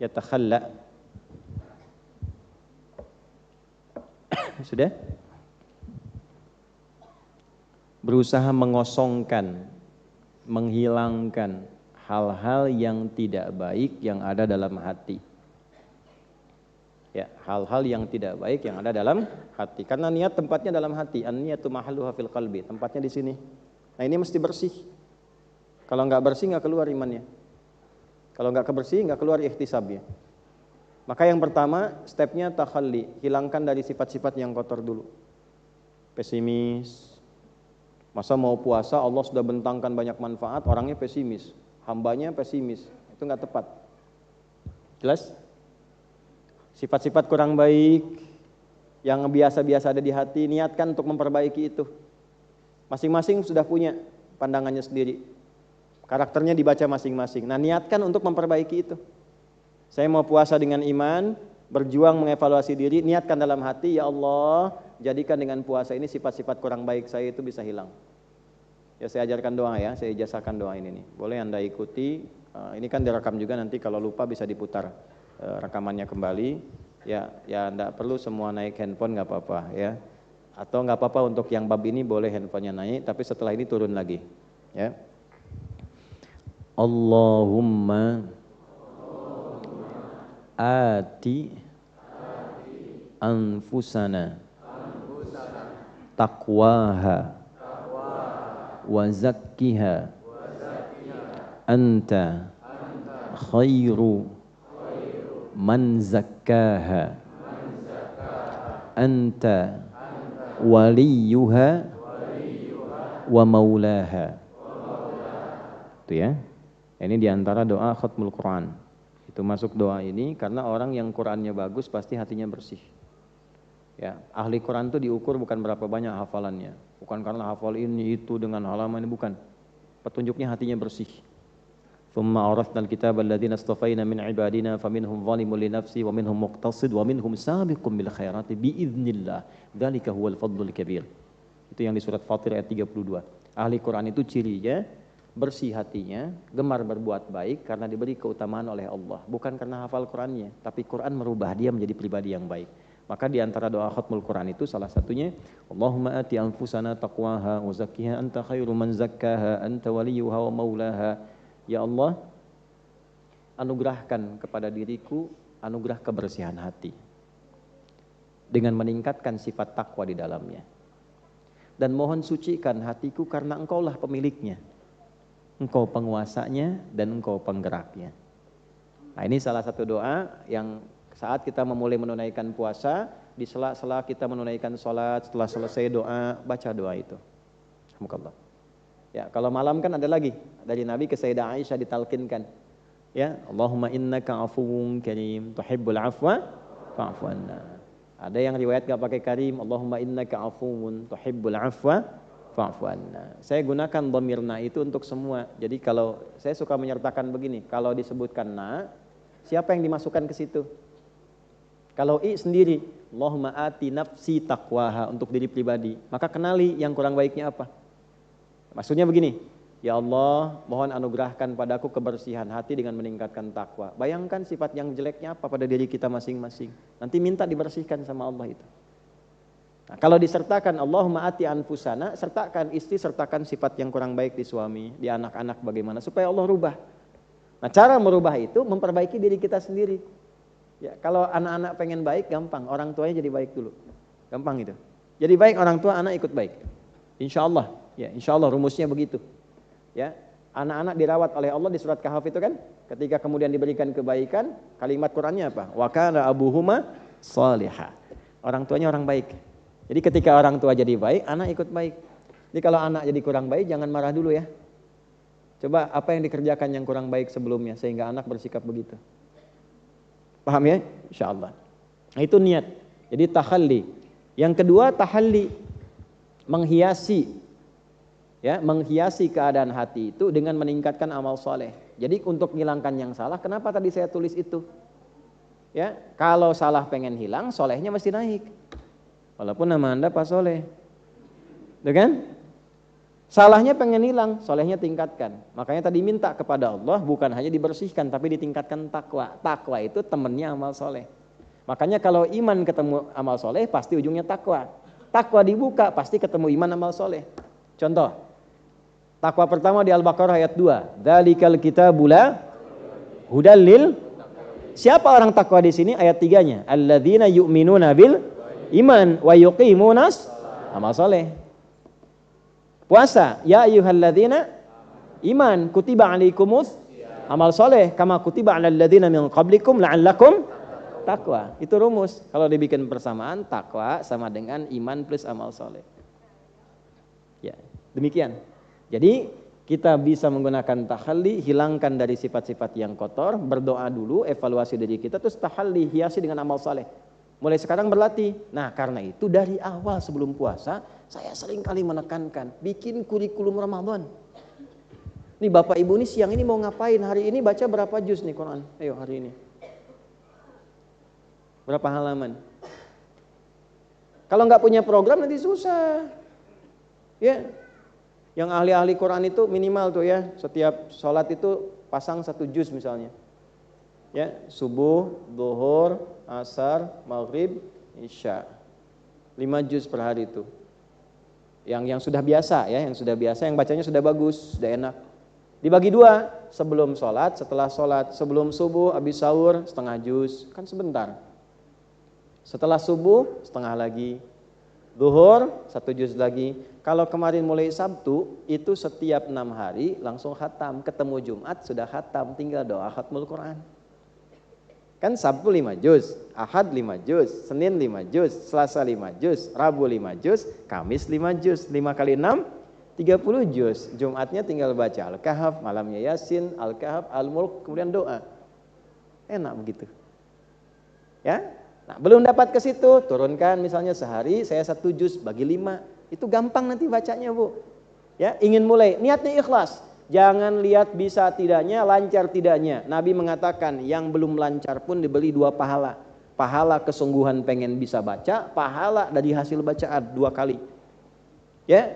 ya takhalla. Sudah? Berusaha mengosongkan, menghilangkan hal-hal yang tidak baik yang ada dalam hati. Ya, hal-hal yang tidak baik yang ada dalam hati. Karena niat tempatnya dalam hati. An-niyatu mahalluha fil qalbi. Tempatnya di sini. Nah, ini mesti bersih. Kalau nggak bersih nggak keluar imannya. Kalau nggak kebersih nggak keluar ihtisabnya. Maka yang pertama stepnya takhalli, hilangkan dari sifat-sifat yang kotor dulu. Pesimis. Masa mau puasa Allah sudah bentangkan banyak manfaat, orangnya pesimis, hambanya pesimis, itu nggak tepat. Jelas? Sifat-sifat kurang baik yang biasa-biasa ada di hati, niatkan untuk memperbaiki itu. Masing-masing sudah punya pandangannya sendiri. Karakternya dibaca masing-masing. Nah, niatkan untuk memperbaiki itu. Saya mau puasa dengan iman, berjuang mengevaluasi diri, niatkan dalam hati, ya Allah, jadikan dengan puasa ini sifat-sifat kurang baik saya itu bisa hilang. Ya saya ajarkan doa ya, saya ijazahkan doa ini nih. Boleh Anda ikuti, ini kan direkam juga, nanti kalau lupa bisa diputar rekamannya kembali. Ya enggak perlu semua naik handphone, nggak apa-apa ya. Atau nggak apa-apa untuk yang bab ini boleh handphonenya naik, tapi setelah ini turun lagi. Ya. Allahumma ati anfusana taqwaha wa zakkiha anta khairu man zakkaha anta waliyuha wa maulaha. Itu ya. Ini diantara doa khatmul Quran. Itu masuk doa ini karena orang yang Qurannya bagus pasti hatinya bersih. Ya, ahli Quran itu diukur bukan berapa banyak hafalannya, bukan karena hafal ini itu dengan halaman, bukan. Petunjuknya hatinya bersih. Tsumma awrathnal kitaba alladziina istafaina min ibadina faminhum zalimun li nafsihi wa minhum muqtasid wa minhum sabiqun bil khairati biidznillah. Dzalika huwal fadlul kabir. Itu yang di surat Fatir ayat 32. Ahli Quran itu cirinya bersih hatinya, gemar berbuat baik karena diberi keutamaan oleh Allah, bukan karena hafal Qurannya, tapi Quran merubah dia menjadi pribadi yang baik. Maka di antara doa khatmul Quran itu salah satunya, Allahumma ati anfusana taqwaha wa zakkiha anta khairu man zakkaha anta waliyuha wa maulaha. Ya Allah, anugerahkan kepada diriku anugerah kebersihan hati. dengan meningkatkan sifat takwa di dalamnya. Dan mohon sucikan hatiku karena engkaulah pemiliknya. Engkau penguasanya dan engkau penggeraknya. Nah, ini salah satu doa yang saat kita memulai menunaikan puasa, di sela-sela kita menunaikan sholat, setelah selesai doa, baca doa itu. Alhamdulillah. Ya, kalau malam kan ada lagi dari Nabi ke Sayyidah Aisyah ditalkinkan. Ya, Allahumma innaka afuwun karim, tuhibbul afwa fa'fu anna. Ada yang riwayat enggak pakai karim, Allahumma innaka afuwun tuhibbul afwa fa'fu anna. Saya gunakan dhamirna itu untuk semua. Jadi kalau saya suka menyertakan begini, kalau disebutkan na, siapa yang dimasukkan ke situ? Kalau i sendiri, Allahumma ati nafsi taqwaha untuk diri pribadi, maka kenali yang kurang baiknya apa. Maksudnya begini, ya Allah, mohon anugerahkan padaku kebersihan hati dengan meningkatkan takwa. Bayangkan sifat yang jeleknya apa pada diri kita masing-masing. Nanti minta dibersihkan sama Allah itu. Nah, kalau disertakan Allahumma ati anfusana, sertakan istri, sertakan sifat yang kurang baik di suami, di anak-anak bagaimana supaya Allah rubah. Nah, cara merubah itu memperbaiki diri kita sendiri. Ya, kalau anak-anak pengen baik gampang, orang tuanya jadi baik dulu. Gampang itu. Jadi baik orang tua, anak ikut baik. Insyaallah, ya insyaallah rumusnya begitu. Ya, anak-anak dirawat oleh Allah di surat Kahf itu kan, ketika kemudian diberikan kebaikan, kalimat Qur'annya apa? Wa kana abuhuma shalihah. Orang tuanya orang baik. Jadi ketika orang tua jadi baik, anak ikut baik. Jadi kalau anak jadi kurang baik, jangan marah dulu ya. Coba apa yang dikerjakan yang kurang baik sebelumnya sehingga anak bersikap begitu. Paham ya? Insyaallah. Nah, itu niat. Jadi takhalli. Yang kedua tahalli, menghiasi. Ya, menghiasi keadaan hati itu dengan meningkatkan amal soleh. Jadi untuk menghilangkan yang salah, kenapa tadi saya tulis itu? Ya, kalau salah pengen hilang, solehnya mesti naik. Walaupun nama Anda Pak Soleh. Tuh kan? Salahnya pengen hilang, solehnya tingkatkan. Makanya tadi minta kepada Allah bukan hanya dibersihkan tapi ditingkatkan takwa. Takwa itu temannya amal soleh. Makanya kalau iman ketemu amal soleh pasti ujungnya takwa. Takwa dibuka pasti ketemu iman amal soleh. Contoh, takwa pertama di Al-Baqarah ayat 2. Dzalikal kitabul la hudal lil. Siapa orang takwa di sini? Ayat 3-nya. Alladzina yu'minuna bil iman wa yuqimunas amal soleh. Puasa, ya ayyuhalladzina iman kutiba alaikumus amal soleh kama kutiba alal ladzina min qablikum la'allakum taqwa. Itu rumus. Kalau dibikin persamaan, takwa sama dengan iman plus amal soleh. Ya, demikian. Jadi kita bisa menggunakan tahalli, hilangkan dari sifat-sifat yang kotor, berdoa dulu, evaluasi diri kita, terus tahalli, hiasi dengan amal soleh. Mulai sekarang berlatih. Nah, karena itu dari awal sebelum puasa, saya sering kali menekankan, bikin kurikulum Ramadan. Nih Bapak Ibu nih siang ini mau ngapain? Hari ini baca berapa juz nih Quran? Ayo hari ini. Berapa halaman? Kalau nggak punya program nanti susah. Ya, yang ahli-ahli Quran itu minimal tuh ya, setiap sholat itu pasang 1 juz misalnya. Ya, subuh, zuhur, asar, maghrib, isya. 5 juz per hari itu. Yang sudah biasa ya, yang sudah biasa, yang bacanya sudah bagus, sudah enak. Dibagi 2, sebelum sholat, setelah sholat, sebelum subuh, habis sahur, setengah juz, kan sebentar. Setelah subuh, setengah lagi. Zuhur, 1 juz lagi. Kalau kemarin mulai Sabtu, itu setiap 6 hari langsung khatam. Ketemu Jumat sudah khatam, tinggal doa khatmul Quran. Kan Sabtu 5 juz, Ahad 5 juz, Senin 5 juz, Selasa 5 juz, Rabu 5 juz, Kamis 5 juz, 5 kali 6, 30 juz. Jumatnya tinggal baca Al-Kahf, malamnya Yasin, Al-Kahf, Al-Mulk, kemudian doa. Enak begitu. Ya, nah belum dapat ke situ, turunkan misalnya sehari saya 1 juz, bagi 5. Itu gampang nanti bacanya Bu. Ya, ingin mulai, niatnya ikhlas. Jangan lihat bisa tidaknya, lancar tidaknya. Nabi mengatakan yang belum lancar pun diberi 2 pahala. Pahala kesungguhan pengen bisa baca, pahala dari hasil bacaan 2 kali. Ya.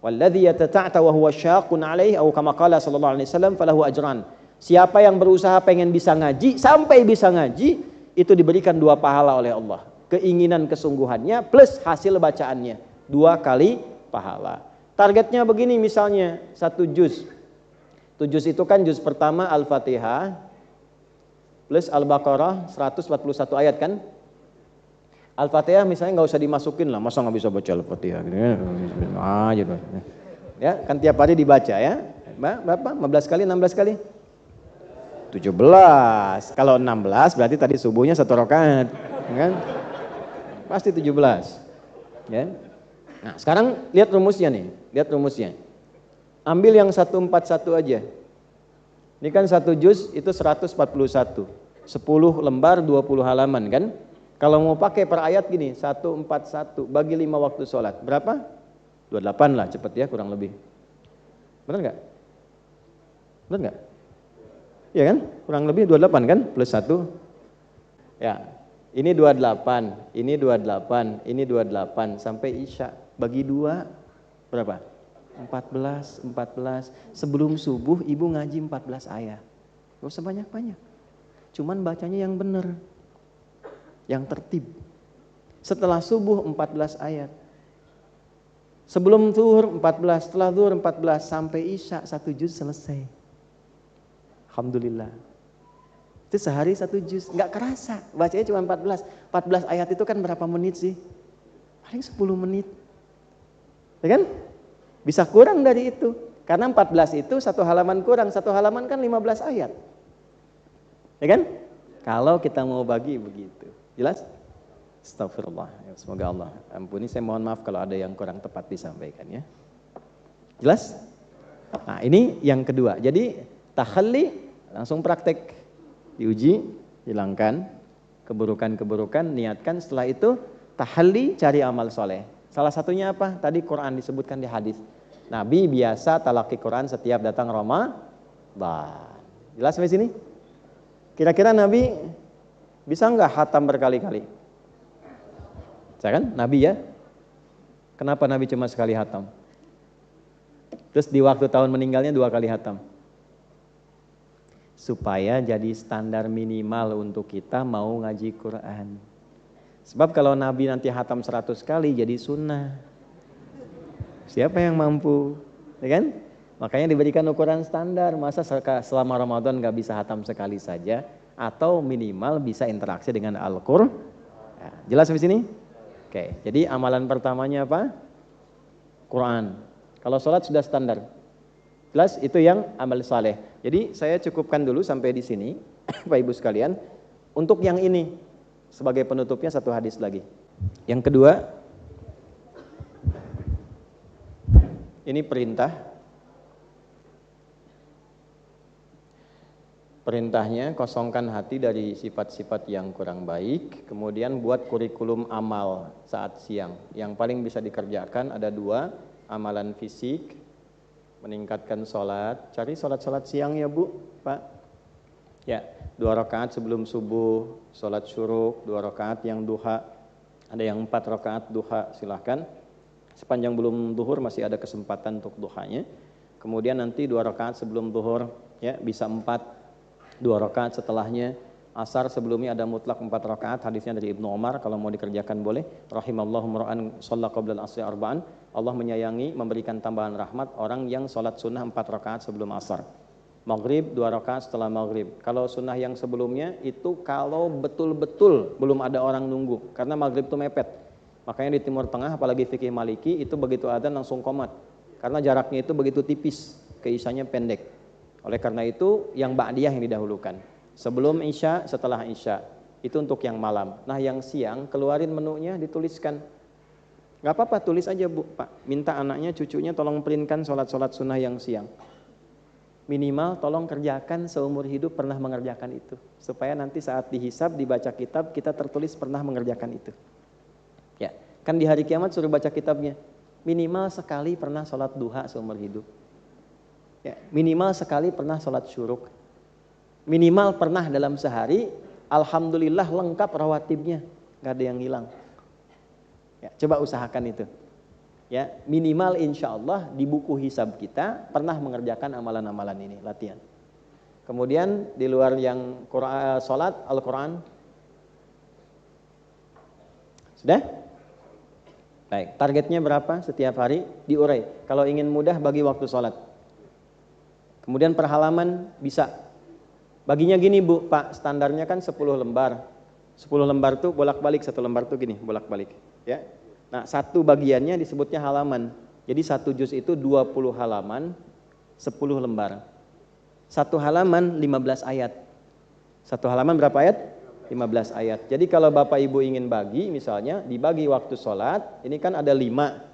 Walladzi yatata'ta wa huwa syaqqun 'alaihi atau kama qala sallallahu alaihi wasallam falahu ajran. Siapa yang berusaha pengen bisa ngaji sampai bisa ngaji, itu diberikan 2 pahala oleh Allah. Keinginan kesungguhannya plus hasil bacaannya. 2 kali pahala. Targetnya begini misalnya 1 juz. 1 juz itu kan juz pertama Al-Fatihah plus Al-Baqarah 141 ayat kan. Al-Fatihah misalnya nggak usah dimasukin lah, masa nggak bisa baca Al-Fatihah gitu ya. Gitu. Ya, kan tiap hari dibaca ya. Berapa? 15 kali, 16 kali? 17. Kalau 16 berarti tadi subuhnya 1 rakaat, kan? Pasti 17. Ya. Nah, sekarang lihat rumusnya nih, lihat rumusnya. Ambil yang 141 aja. Ini kan 1 juz itu 141. 10 lembar 20 halaman kan? Kalau mau pakai per ayat gini, 141 bagi 5 waktu sholat. Berapa? 28 lah cepet ya kurang lebih. Benar nggak? Benar nggak? Iya kan? Kurang lebih 28 kan? Plus 1. Ya, ini 28, ini 28, ini 28 sampai Isya. Bagi 2 berapa? 14. Sebelum subuh ibu ngaji 14 ayat. Gak usah banyak-banyak. Cuman bacanya yang benar. Yang tertib. Setelah subuh 14 ayat. Sebelum zuhur 14, setelah zuhur 14 sampai Isya 1 juz selesai. Alhamdulillah. Itu sehari 1 juz, enggak kerasa. Bacanya cuma 14. 14 ayat itu kan berapa menit sih? Paling 10 menit. Ya kan? Bisa kurang dari itu. Karena 14 itu 1 halaman kurang, 1 halaman kan 15 ayat. Ya kan? Kalau kita mau bagi begitu. Jelas? Astagfirullah. Semoga Allah ampuni. Saya mohon maaf kalau ada yang kurang tepat disampaikan ya. Jelas? Nah, ini yang kedua. Jadi tahalli langsung praktek. Diuji, hilangkan keburukan-keburukan, niatkan. Setelah itu tahalli, cari amal soleh. Salah satunya apa? Tadi Quran disebutkan di hadis. Nabi biasa talaki Quran setiap datang Ramadan. Jelas sampai sini? Kira-kira Nabi bisa nggak hatam berkali-kali? Saya kan Nabi ya. Kenapa Nabi cuma sekali hatam? Terus di waktu tahun meninggalnya 2 kali hatam. Supaya jadi standar minimal untuk kita mau ngaji Quran. Sebab kalau Nabi nanti hatam 100 kali jadi sunnah. Siapa yang mampu? Ya kan? Makanya diberikan ukuran standar. Masa selama Ramadan gak bisa hatam sekali saja? Atau minimal bisa interaksi dengan Al-Qur'an. Nah, jelas sampai sini? Oke, jadi amalan pertamanya apa? Quran. Kalau sholat sudah standar. Jelas itu yang amal saleh. Jadi saya cukupkan dulu sampai di sini, Bapak Ibu sekalian. Untuk yang ini sebagai penutupnya 1 hadis lagi. Yang kedua, ini perintah. Perintahnya kosongkan hati dari sifat-sifat yang kurang baik. Kemudian buat kurikulum amal saat siang. Yang paling bisa dikerjakan ada 2, amalan fisik, meningkatkan sholat. Cari sholat-sholat siang ya Bu, Pak. Ya, 2 rakaat sebelum subuh, sholat syuruk, 2 rakaat yang duha. Ada yang 4 rakaat duha, silahkan. Sepanjang belum duhur masih ada kesempatan untuk duhanya. Kemudian nanti 2 rakaat sebelum duhur, ya bisa 4. 2 rakaat setelahnya. Asar sebelumnya ada mutlak 4 rakaat, hadisnya dari Ibnu Umar, kalau mau dikerjakan boleh. Rahimallahu mar'an shalla qabla al-asri arba'an. Allah menyayangi, memberikan tambahan rahmat orang yang sholat sunnah 4 rakaat sebelum asar. Maghrib 2 rakaat setelah maghrib. Kalau sunnah yang sebelumnya itu kalau betul-betul belum ada orang nunggu, karena maghrib itu mepet. Makanya di Timur Tengah apalagi fikih Maliki itu begitu adzan langsung qomat. Karena jaraknya itu begitu tipis, ke isyanya pendek. Oleh karena itu yang ba'diyah yang didahulukan. Sebelum isya, setelah isya. Itu untuk yang malam. Nah yang siang keluarin menunya, dituliskan. Gak apa-apa, tulis aja Bu, Pak. Minta anaknya, cucunya tolong printkan sholat-sholat sunnah yang siang. Minimal tolong kerjakan seumur hidup pernah mengerjakan itu. Supaya nanti saat dihisab, dibaca kitab, kita tertulis pernah mengerjakan itu. Ya, kan di hari kiamat suruh baca kitabnya. Minimal sekali pernah sholat duha seumur hidup. Ya, minimal sekali pernah sholat syuruk. Minimal pernah dalam sehari, alhamdulillah lengkap rawatibnya, gak ada yang hilang. Ya, coba usahakan itu. Ya, minimal insya Allah di buku hisab kita pernah mengerjakan amalan-amalan ini, latihan. Kemudian di luar yang sholat, Al-Quran. Sudah? Baik, targetnya berapa setiap hari? Diurai. Kalau ingin mudah bagi waktu sholat. Kemudian per halaman bisa. Baginya gini Bu, Pak, standarnya kan 10 lembar. 10 lembar tuh bolak-balik, 1 lembar tuh gini, bolak-balik. Ya. Nah, satu bagiannya disebutnya halaman. Jadi 1 juz itu 20 halaman, 10 lembar. 1 halaman 15 ayat. 1 halaman berapa ayat? 15 ayat. Jadi kalau Bapak Ibu ingin bagi, misalnya dibagi waktu sholat, ini kan ada 5.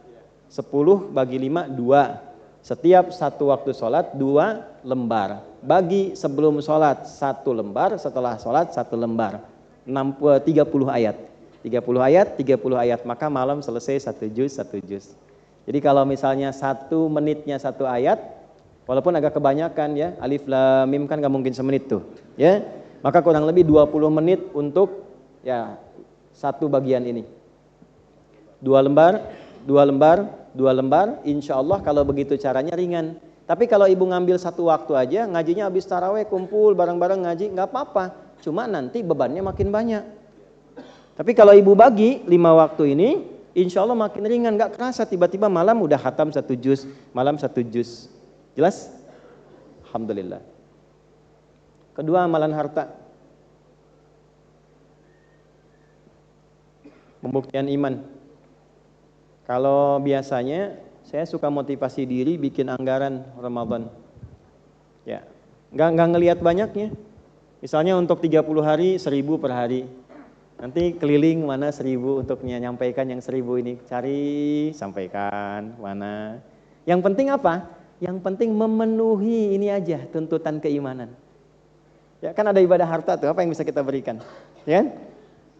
10 bagi 5, 2. Setiap 1 waktu sholat 2 lembar. Bagi sebelum sholat 1 lembar, setelah sholat 1 lembar. 30 ayat. 30 ayat, 30 ayat. Maka malam selesai 1 juz, 1 juz. Jadi kalau misalnya 1 menitnya 1 ayat, walaupun agak kebanyakan ya, alif lam mim kan gak mungkin semenit tuh. Ya, maka kurang lebih 20 menit untuk ya 1 bagian ini. 2 lembar, 2 lembar, 2 lembar, insya Allah kalau begitu caranya ringan. Tapi kalau ibu ngambil 1 waktu aja, ngajinya habis taraweh, kumpul bareng-bareng ngaji, nggak apa-apa. Cuma nanti bebannya makin banyak. Tapi kalau ibu bagi 5 waktu ini, insya Allah makin ringan, nggak kerasa tiba-tiba malam udah khatam 1 juz, malam 1 juz. Jelas? Alhamdulillah. Kedua, amalan harta. Pembuktian iman. Kalau biasanya saya suka motivasi diri bikin anggaran Ramadan. Ya, nggak ngelihat banyaknya. Misalnya untuk 30 hari 1.000 per hari. Nanti keliling mana 1.000 untuk menyampaikan yang 1.000 ini. Cari, sampaikan mana. Yang penting apa? Yang penting memenuhi ini aja tuntutan keimanan. Ya kan ada ibadah harta tuh, apa yang bisa kita berikan? Ya kan?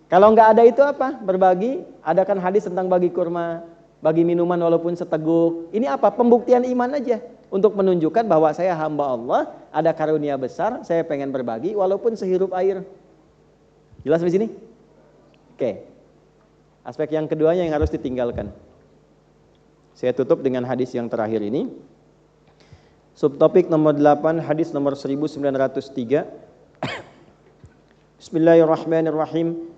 Kalau nggak ada itu apa? Berbagi. Ada kan hadis tentang bagi kurma, bagi minuman walaupun seteguk. Ini apa? Pembuktian iman aja. Untuk menunjukkan bahwa saya hamba Allah, ada karunia besar, saya pengen berbagi walaupun sehirup air. Jelas di sini? Oke. Aspek yang keduanya yang harus ditinggalkan. Saya tutup dengan hadis yang terakhir ini. Subtopik nomor 8, hadis nomor 1903. Bismillahirrahmanirrahim.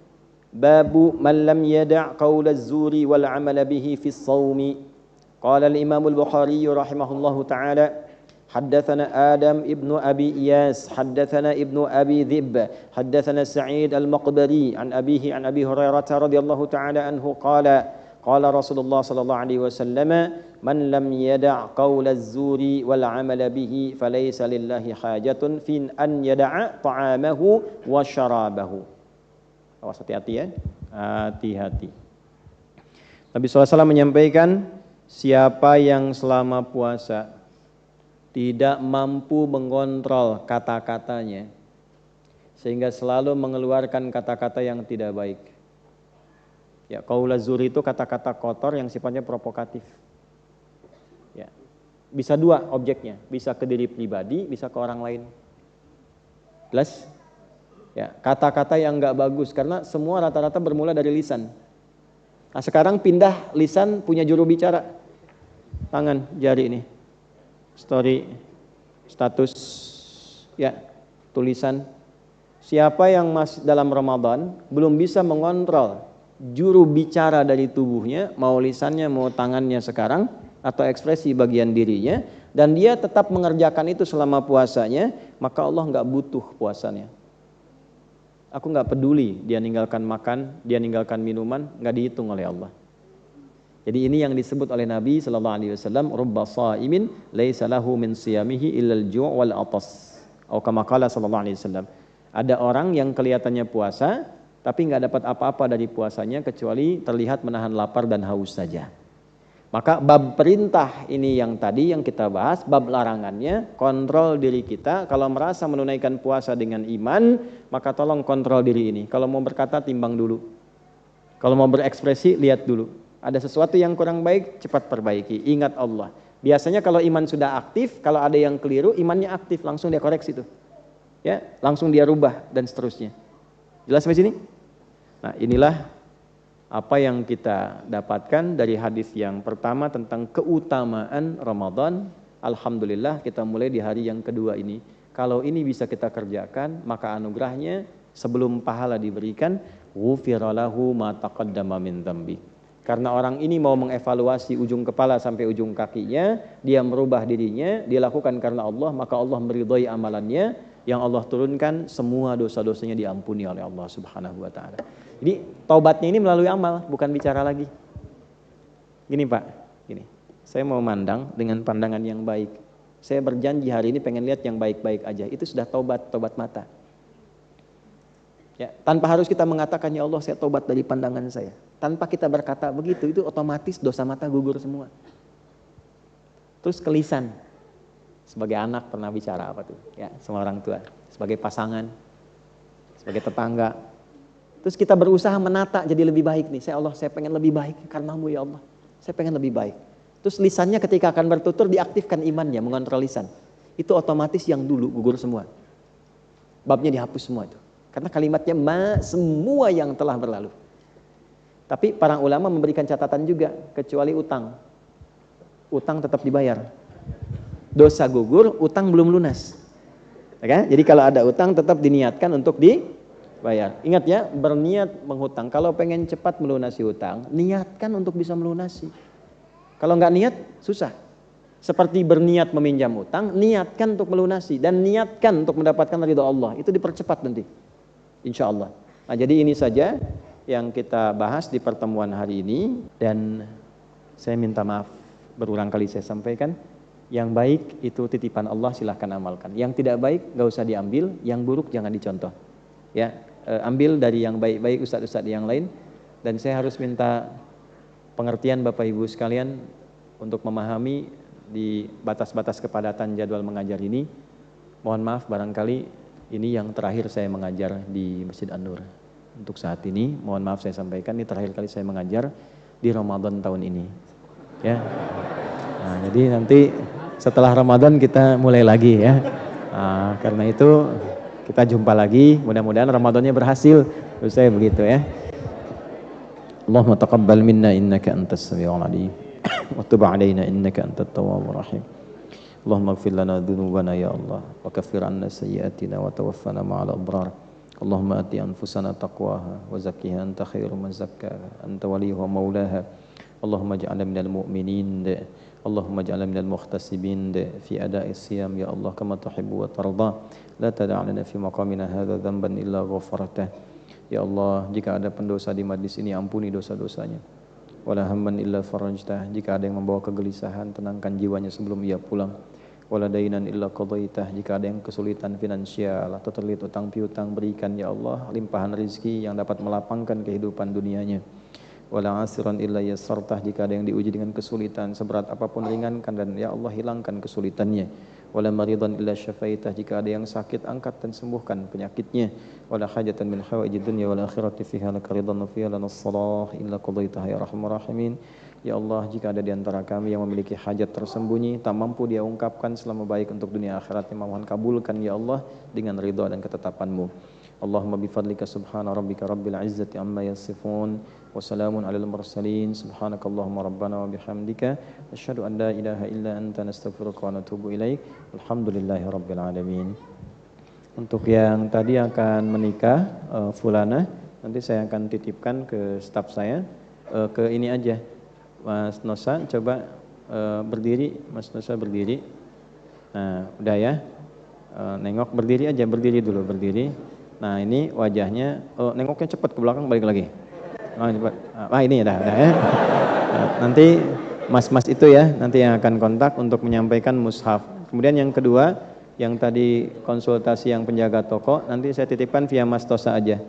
Babu man lam yada' qaula az-zuri wal 'amala bihi fi as-shaumi. Qala al-Imam al-Bukhari rahimahullahu ta'ala haddatsana Adam ibnu Abi Iyas haddatsana ibnu Abi Dhib haddatsana Sa'id al-Maqbari an abihi an Abi Hurairah radhiyallahu ta'ala anhu qala qala Rasulullah sallallahu alaihi wasallam man lam yada' qaula az-zuri wal 'amala bihi falaysa lillahi hajatun fi an yada'a ta'amahu wa syarabahu. Awas, hati-hati ya, hati-hati. Nabi SAW menyampaikan, siapa yang selama puasa tidak mampu mengontrol kata-katanya, sehingga selalu mengeluarkan kata-kata yang tidak baik. Ya, qaula zuri itu kata-kata kotor yang sifatnya provokatif. Ya, bisa 2 objeknya, bisa ke diri pribadi, bisa ke orang lain. Jelas? Ya, kata-kata yang nggak bagus karena semua rata-rata bermula dari lisan. Nah, sekarang pindah lisan punya juru bicara. Tangan, jari ini. Story, status, ya, tulisan. Siapa yang masih dalam Ramadan belum bisa mengontrol juru bicara dari tubuhnya, mau lisannya, mau tangannya sekarang, atau ekspresi bagian dirinya, dan dia tetap mengerjakan itu selama puasanya, maka Allah nggak butuh puasanya. Aku nggak peduli dia ninggalkan makan, dia ninggalkan minuman, nggak dihitung oleh Allah. Jadi ini yang disebut oleh Nabi sallallahu alaihi wasallam, rubba shaimin laisa lahu min siyamihi illal ju' wal atas. Atau kama qala sallallahu alaihi wasallam. Ada orang yang kelihatannya puasa tapi nggak dapat apa-apa dari puasanya kecuali terlihat menahan lapar dan haus saja. Maka bab perintah ini yang tadi yang kita bahas, bab larangannya, kontrol diri kita. Kalau merasa menunaikan puasa dengan iman, maka tolong kontrol diri ini. Kalau mau berkata, timbang dulu. Kalau mau berekspresi, lihat dulu. Ada sesuatu yang kurang baik, cepat perbaiki. Ingat Allah. Biasanya kalau iman sudah aktif, kalau ada yang keliru, imannya aktif, langsung dia koreksi itu. Ya, langsung dia rubah dan seterusnya. Jelas sampai sini? Nah, inilah apa yang kita dapatkan dari hadis yang pertama tentang keutamaan Ramadan. Alhamdulillah kita mulai di hari yang kedua ini. Kalau ini bisa kita kerjakan, maka anugerahnya sebelum pahala diberikan, ghufira lahu ma taqaddama min dzambi. Karena orang ini mau mengevaluasi ujung kepala sampai ujung kakinya, dia merubah dirinya, dia lakukan karena Allah, maka Allah meridhai amalannya. yang Allah turunkan semua dosa-dosanya diampuni oleh Allah Subhanahu wa taala. Jadi taubatnya ini melalui amal, bukan bicara lagi. Gini Pak, gini. Saya mau mandang dengan pandangan yang baik. Saya berjanji hari ini pengen lihat yang baik-baik aja. Itu sudah taubat mata. Ya, tanpa harus kita mengatakan ya Allah saya taubat dari pandangan saya. Tanpa kita berkata begitu, itu otomatis dosa mata gugur semua. Terus ke lisan. Sebagai anak pernah bicara apa tuh? Ya, sama orang tua. Sebagai pasangan, sebagai tetangga. Terus kita berusaha menata jadi lebih baik nih. Saya pengen lebih baik karenamu ya Allah. Saya pengen lebih baik. Terus lisannya ketika akan bertutur diaktifkan imannya, mengontrol lisan. Itu otomatis yang dulu gugur semua. Babnya dihapus semua itu. Karena kalimatnya semua yang telah berlalu. Tapi para ulama memberikan catatan juga, kecuali utang. Utang tetap dibayar. Dosa gugur, utang belum lunas. Ya, jadi kalau ada utang tetap diniatkan untuk dibayar. Ingat ya, berniat menghutang. Kalau pengen cepat melunasi utang, niatkan untuk bisa melunasi. Kalau nggak niat, susah. Seperti berniat meminjam utang, niatkan untuk melunasi. Dan niatkan untuk mendapatkan ridha Allah. Itu dipercepat nanti. Insya Allah. Nah, jadi ini saja yang kita bahas di pertemuan hari ini. Dan saya minta maaf, berulang kali saya sampaikan. Yang baik itu titipan Allah, silahkan amalkan. Yang tidak baik, nggak usah diambil. Yang buruk jangan dicontoh. Ya, ambil dari yang baik-baik ustadz-ustadz yang lain. Dan saya harus minta pengertian Bapak Ibu sekalian untuk memahami di batas-batas kepadatan jadwal mengajar ini. Mohon maaf barangkali ini yang terakhir saya mengajar di Masjid An-Nur. Untuk saat ini, mohon maaf saya sampaikan, ini terakhir kali saya mengajar di Ramadan tahun ini. Ya. Nah, jadi nanti setelah Ramadan kita mulai lagi ya. Nah, karena itu kita jumpa lagi, mudah-mudahan Ramadannya berhasil. Terus saya begitu ya. Allahumma taqabbal minna innaka antas samiul alim wa tub 'alaina innaka antat tawwabur rahim. Allahumma ighfir lana dhunubana ya Allah wa kaffir 'anna sayyi'atina wa tawaffana ma'al abrar. Allahumma ati anfusana taqwaha wa zakkiha anta khairu man zakkaha anta waliyuha maulaha. Allahumma ij'alna minal mu'minin, Allahumma ij'alna minal muhtasibin fi ada'i siyam ya Allah kama tuhibbu wa tarda. La tada' lana fi maqamina hadza dhanban illa ghafartah. Ya Allah, jika ada pendosa di majlis ini ampuni dosa-dosanya. Wala hamman illa farajtah. Jika ada yang membawa kegelisahan, tenangkan jiwanya sebelum ia pulang. Wala dainan illa qadaitah. Jika ada yang kesulitan finansial atau terlilit utang piutang, berikan ya Allah limpahan rezeki yang dapat melapangkan kehidupan dunianya. Wala asiran illa yassartah. Jika ada yang diuji dengan kesulitan seberat apapun, ringankan dan ya Allah hilangkan kesulitannya. Wala maridan illa syafaitah. Jika ada yang sakit, angkat dan sembuhkan penyakitnya. Wala hajatan min hawaijid dunya wal akhirati fiha laka ridwan wa fiha lana shalah illa qadaitaha ya arhamar rahimin. Ya Allah, jika ada di antara kami yang memiliki hajat tersembunyi, tak mampu dia ungkapkan selama baik untuk dunia akhiratnya, mohon kabulkan ya Allah dengan ridha dan ketetapan-Mu. Allahumma bifadlika subhana rabbika rabbil izzati amma yasifun wa salamun alal mursalin subhanakallahumma rabbana wa bihamdika asyhadu an la ilaha illa anta nastaghfiruka wa natubu ilaik. Alhamdulillahi rabbil alamin. Untuk yang tadi akan menikah fulana, nanti saya akan titipkan ke staf saya, ke ini aja. Mas Nosa coba berdiri, Mas Nosa berdiri. Nah, udah ya. Nengok berdiri aja, berdiri dulu, berdiri. Nah, ini wajahnya, nengoknya cepat ke belakang, balik lagi. Cepat. Ini dah ya. Nanti mas-mas itu ya, nanti yang akan kontak untuk menyampaikan mushaf. Kemudian yang kedua, yang tadi konsultasi yang penjaga toko, nanti saya titipkan via Mas Tosa aja.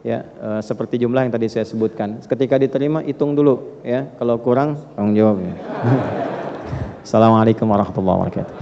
Ya, seperti jumlah yang tadi saya sebutkan. Ketika diterima hitung dulu ya, kalau kurang tanggung jawab ya. Assalamualaikum warahmatullahi wabarakatuh.